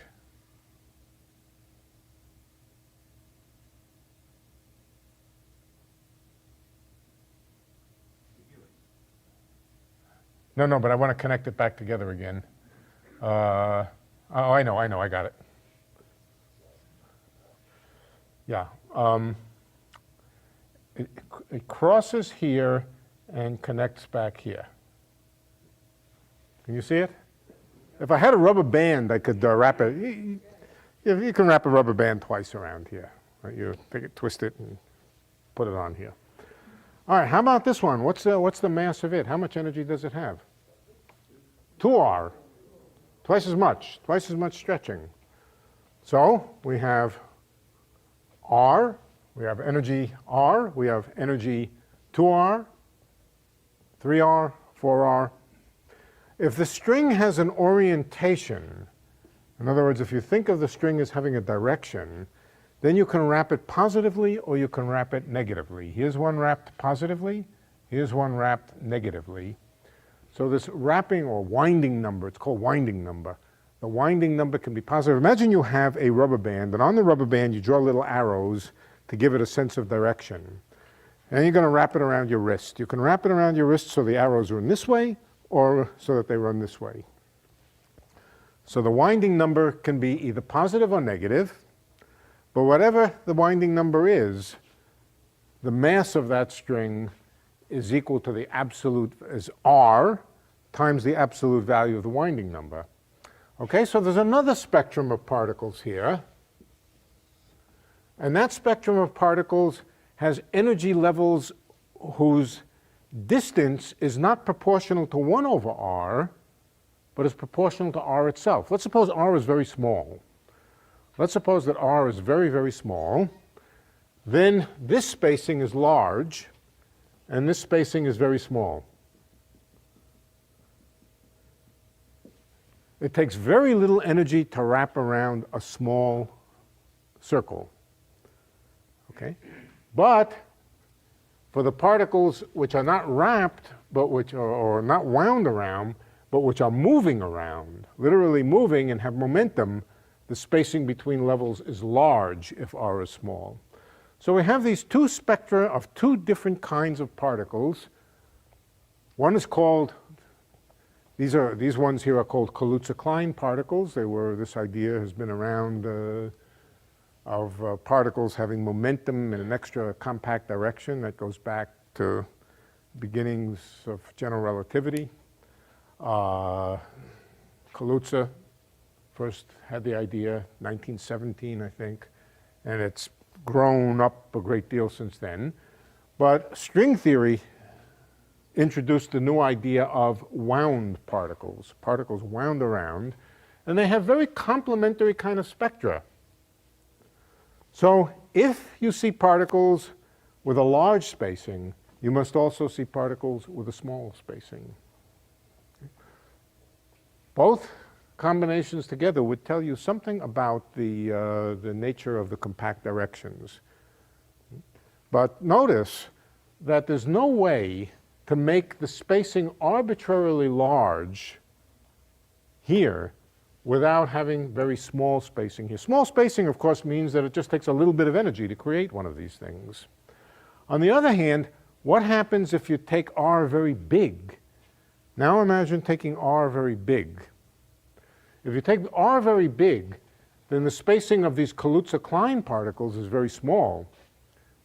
No, but I want to connect it back together again. Oh, I know, I got it. Yeah. It crosses here and connects back here. Can you see it? If I had a rubber band, I could wrap it. You can wrap a rubber band twice around here. Right? You take it, twist it, and put it on here. All right, how about this one? What's the mass of it? How much energy does it have? 2r, twice as much stretching. So we have r, we have energy r, we have energy 2r, 3r, 4r. If the string has an orientation, in other words, if you think of the string as having a direction, then you can wrap it positively or you can wrap it negatively. Here's one wrapped positively, here's one wrapped negatively. So this wrapping or winding number, it's called winding number. The winding number can be positive. Imagine you have a rubber band, and on the rubber band you draw little arrows to give it a sense of direction. And you're going to wrap it around your wrist. You can wrap it around your wrist so the arrows run this way or so that they run this way. So the winding number can be either positive or negative, but whatever the winding number is, the mass of that string is equal to the absolute, is r times the absolute value of the winding number. Okay, so there's another spectrum of particles here, and that spectrum of particles has energy levels whose distance is not proportional to 1 over r, but is proportional to r itself. Let's suppose r is very small. Let's suppose that r is very, very small. Then this spacing is large, and this spacing is very small. It takes very little energy to wrap around a small circle. Okay? But for the particles which are not wrapped, but which are, or not wound around, but which are moving around, literally moving and have momentum, the spacing between levels is large if r is small. So we have these two spectra of two different kinds of particles. One is called, these ones here are called Kaluza-Klein particles. This idea has been around of particles having momentum in an extra compact direction. That goes back to beginnings of general relativity. Kaluza first had the idea 1917, I think, and it's grown up a great deal since then. But string theory introduced the new idea of wound particles, particles wound around, and they have very complementary kind of spectra. So if you see particles with a large spacing, you must also see particles with a small spacing. Both combinations together would tell you something about the nature of the compact directions. But notice that there's no way to make the spacing arbitrarily large here without having very small spacing here. Small spacing, of course, means that it just takes a little bit of energy to create one of these things. On the other hand, what happens if you take r very big? Now imagine taking r very big. If you take r very big, then the spacing of these Kaluza-Klein particles is very small.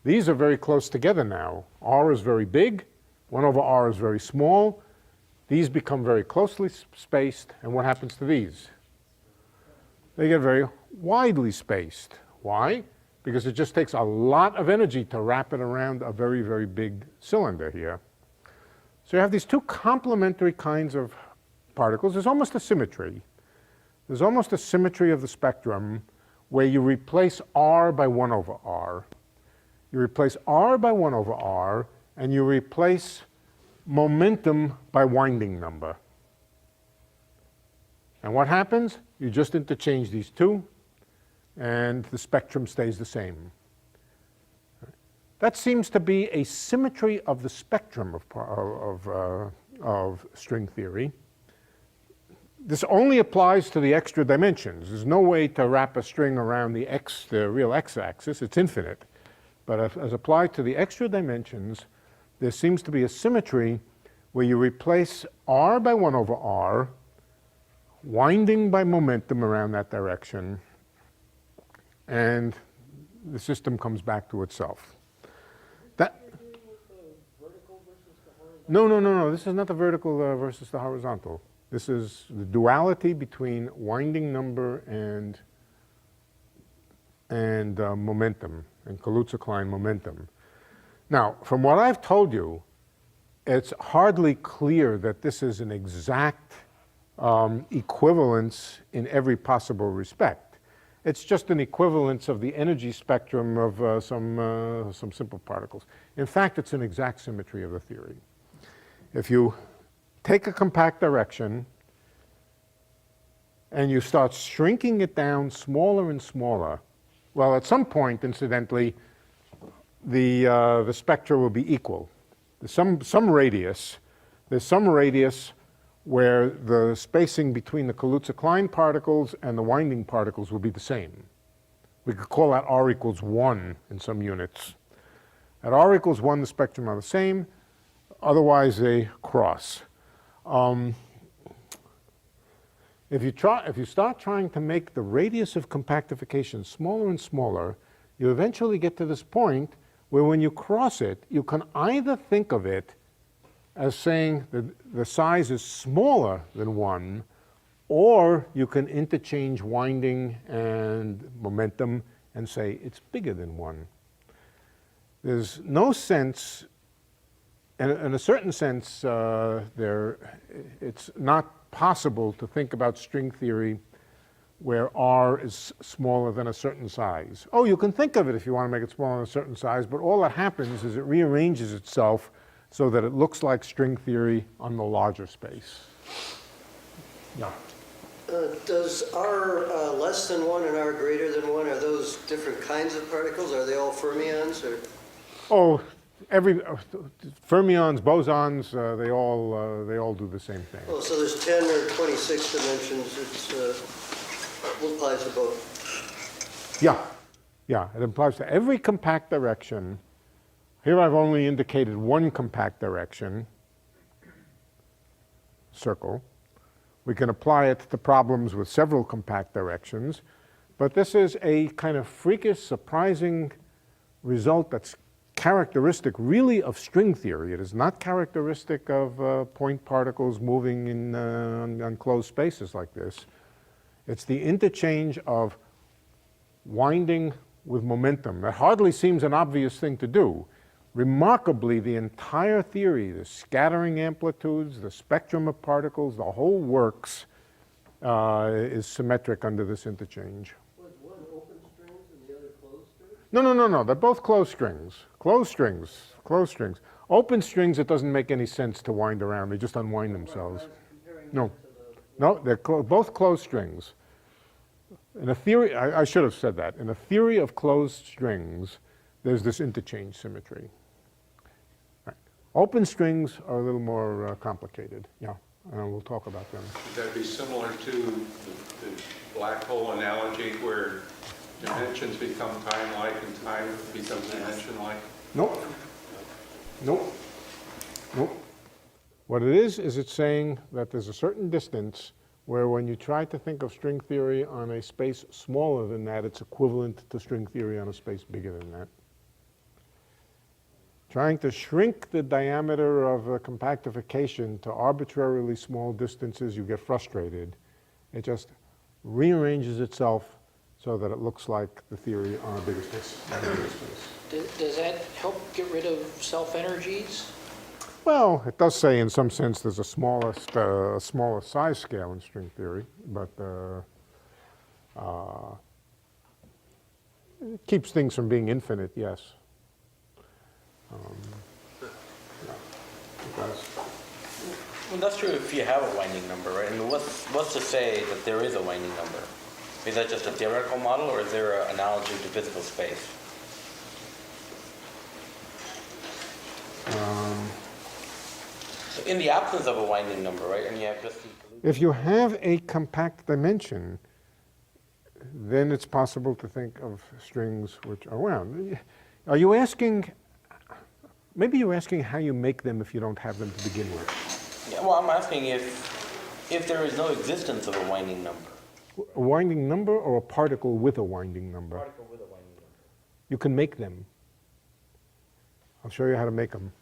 These are very close together now. R is very big, 1 over r is very small. These become very closely spaced, and what happens to these? They get very widely spaced. Why? Because it just takes a lot of energy to wrap it around a very, very big cylinder here. So you have these two complementary kinds of particles. There's almost a symmetry. There's almost a symmetry of the spectrum where you replace r by 1 over r. You replace r by 1 over r, and you replace momentum by winding number. And what happens? You just interchange these two, and the spectrum stays the same. That seems to be a symmetry of the spectrum of string theory. This only applies to the extra dimensions. There's no way to wrap a string around the real x-axis. It's infinite. But as applied to the extra dimensions, there seems to be a symmetry where you replace r by 1 over r, winding by momentum around that direction, and the system comes back to itself. No. This is not the vertical versus the horizontal. This is the duality between winding number and and momentum, and Kaluza-Klein momentum. Now, from what I've told you, it's hardly clear that this is an exact equivalence in every possible respect. It's just an equivalence of the energy spectrum of some simple particles. In fact, it's an exact symmetry of the theory. If you take a compact direction and you start shrinking it down smaller and smaller, well, at some point, incidentally, the spectra will be equal. There's some radius. There's some radius where the spacing between the Kaluza-Klein particles and the winding particles will be the same. We could call that r equals 1 in some units. At r equals 1, the spectrum are the same. Otherwise, they cross. If you start trying to make the radius of compactification smaller and smaller, you eventually get to this point where when you cross it, you can either think of it as saying that the size is smaller than 1, or you can interchange winding and momentum and say it's bigger than 1. There's no sense, in a certain sense, it's not possible to think about string theory where r is smaller than a certain size. Oh, you can think of it if you want to make it smaller than a certain size, but all that happens is it rearranges itself so that it looks like string theory on the larger space. Yeah. Does R less than 1 and R greater than 1, are those different kinds of particles? Are they all fermions? Or? Oh, fermions, bosons, they all do the same thing. Oh, so there's 10 or 26 dimensions. It applies to both. Yeah, it applies to every compact direction. Here I've only indicated one compact direction, circle. We can apply it to problems with several compact directions, but this is a kind of freakish, surprising result that's characteristic really of string theory. It is not characteristic of point particles moving in on closed spaces like this. It's the interchange of winding with momentum. That hardly seems an obvious thing to do. Remarkably, the entire theory, the scattering amplitudes, the spectrum of particles, the whole works is symmetric under this interchange. Was one open strings and the other closed strings? No. They're both closed strings. Closed strings. Open strings, it doesn't make any sense to wind around. They just unwind themselves. No, they're both closed strings. In a theory, I should have said that. In a theory of closed strings, there's this interchange symmetry. Right. Open strings are a little more complicated. Yeah, and we'll talk about them. Would that be similar to the black hole analogy where dimensions become time-like and time becomes dimension-like? Nope. What it is it's saying that there's a certain distance where when you try to think of string theory on a space smaller than that, it's equivalent to string theory on a space bigger than that. Trying to shrink the diameter of a compactification to arbitrarily small distances, you get frustrated. It just rearranges itself so that it looks like the theory on a bigger space. Does that help get rid of self-energies? Well, it does say in some sense there's a smaller size scale in string theory, but it keeps things from being infinite, yes. Yeah, it does. Well, that's true if you have a winding number, right? I mean, what's to say that there is a winding number? Is that just a theoretical model, or is there an analogy to physical space? In the absence of a winding number, right? And you have just the... If you have a compact dimension, then it's possible to think of strings which are wound. Are you asking, maybe you're asking how you make them if you don't have them to begin with? Yeah, well, I'm asking if there is no existence of a winding number. A winding number or a particle with a winding number? Particle with a winding number. You can make them. I'll show you how to make them.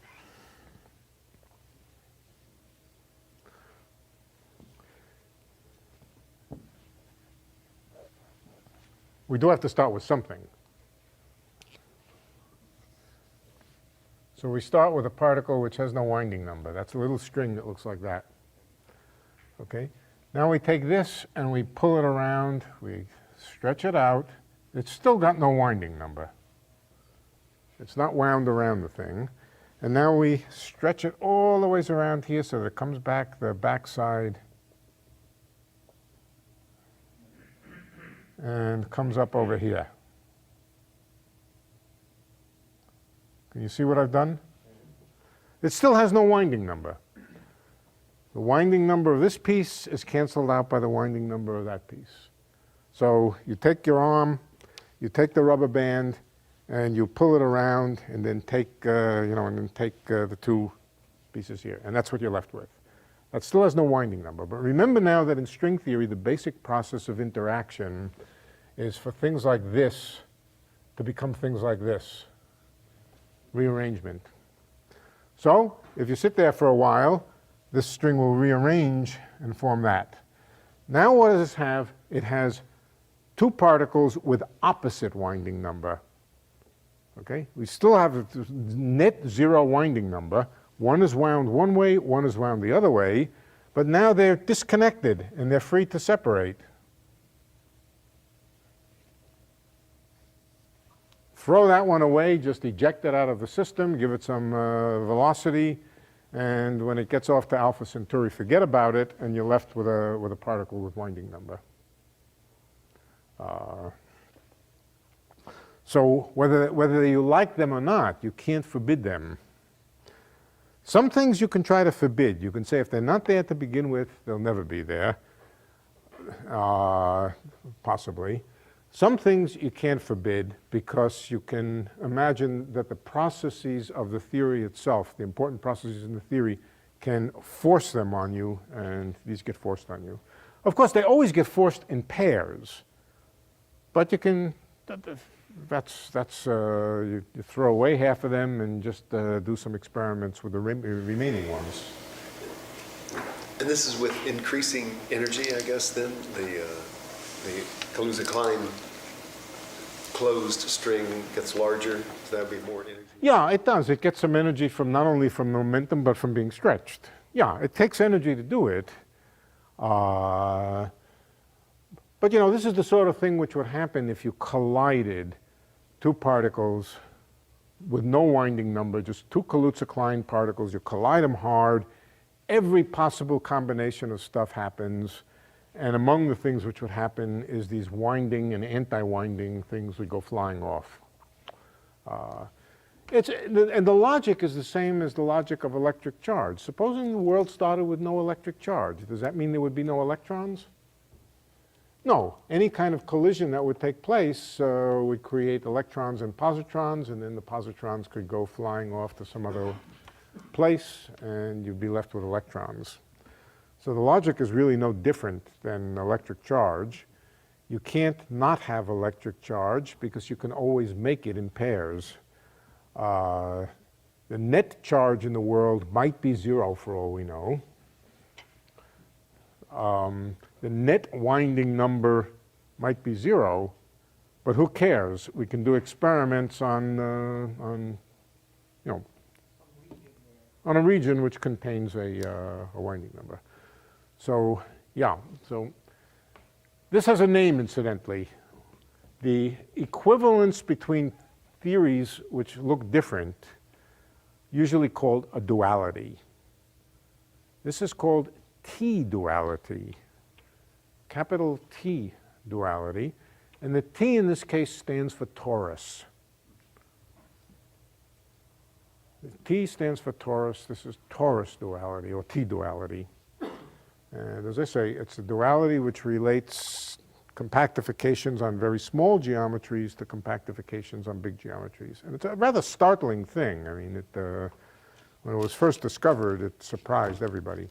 we do have to start with something. So we start with a particle which has no winding number. That's a little string that looks like that. Okay? Now we take this and we pull it around, we stretch it out. It's still got no winding number. It's not wound around the thing. And now we stretch it all the ways around here so that it comes back the backside and comes up over here. Can you see what I've done? It still has no winding number. The winding number of this piece is canceled out by the winding number of that piece. So you take your arm, you take the rubber band, and you pull it around, and then take, the two pieces here, and that's what you're left with. That still has no winding number. But remember now that in string theory, the basic process of interaction is for things like this to become things like this. Rearrangement. So if you sit there for a while, this string will rearrange and form that. Now what does this have? It has two particles with opposite winding number. Okay? We still have a net zero winding number. One is wound one way, one is wound the other way, but now they're disconnected and they're free to separate. Throw that one away, just eject it out of the system, give it some velocity, and when it gets off to Alpha Centauri, forget about it, and you're left with a particle with winding number. So whether you like them or not, you can't forbid them. Some things you can try to forbid. You can say if they're not there to begin with, they'll never be there, possibly. Some things you can't forbid because you can imagine that the processes of the theory itself, the important processes in the theory, can force them on you, and these get forced on you. Of course, they always get forced in pairs, but you can, you throw away half of them and just do some experiments with the remaining ones. And this is with increasing energy, I guess, then? The Kaluza-Klein closed string gets larger, so that would be more energy? Yeah, it does. It gets some energy from not only from momentum, but from being stretched. Yeah, it takes energy to do it. But, this is the sort of thing which would happen if you collided two particles with no winding number, just two Kaluza-Klein particles. You collide them hard. Every possible combination of stuff happens. And among the things which would happen is these winding and anti-winding things would go flying off. And the logic is the same as the logic of electric charge. Supposing the world started with no electric charge, does that mean there would be no electrons? No. Any kind of collision that would take place would create electrons and positrons, and then the positrons could go flying off to some other place, and you'd be left with electrons. So the logic is really no different than electric charge. You can't not have electric charge because you can always make it in pairs. The net charge in the world might be zero for all we know. The net winding number might be zero, but who cares? We can do experiments on a region which contains a winding number. So, so this has a name, incidentally. The equivalence between theories which look different, usually called a duality. This is called T-duality, capital T duality, and the T in this case stands for torus. The T stands for torus. This is torus duality or T-duality. And as I say, it's a duality which relates compactifications on very small geometries to compactifications on big geometries. And it's a rather startling thing. I mean, when it was first discovered, it surprised everybody.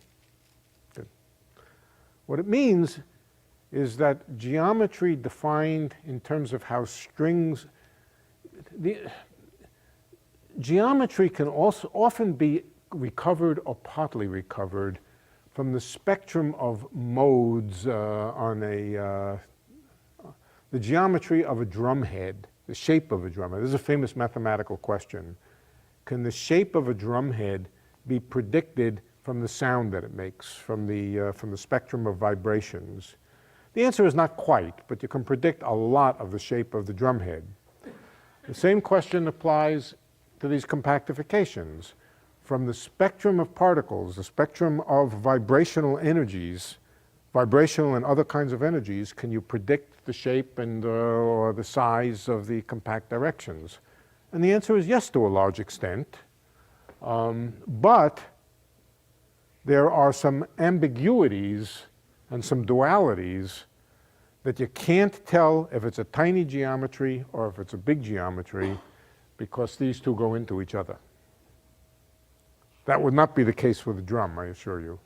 What it means is that geometry defined in terms of how strings, geometry can also often be recovered or partly recovered from the spectrum of modes on a, the geometry of a drum head, the shape of a drum head? This is a famous mathematical question. Can the shape of a drum head be predicted from the sound that it makes, from the spectrum of vibrations? The answer is not quite, but you can predict a lot of the shape of the drum head. The same question applies to these compactifications. From the spectrum of particles, the spectrum of vibrational energies, vibrational and other kinds of energies, can you predict the shape and or the size of the compact directions? And the answer is yes, to a large extent. But there are some ambiguities and some dualities that you can't tell if it's a tiny geometry or if it's a big geometry, because these two go into each other. That would not be the case with a drum, I assure you.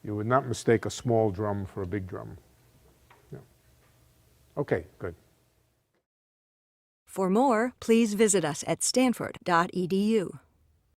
You would not mistake a small drum for a big drum. Yeah. Okay, good. For more, please visit us at stanford.edu.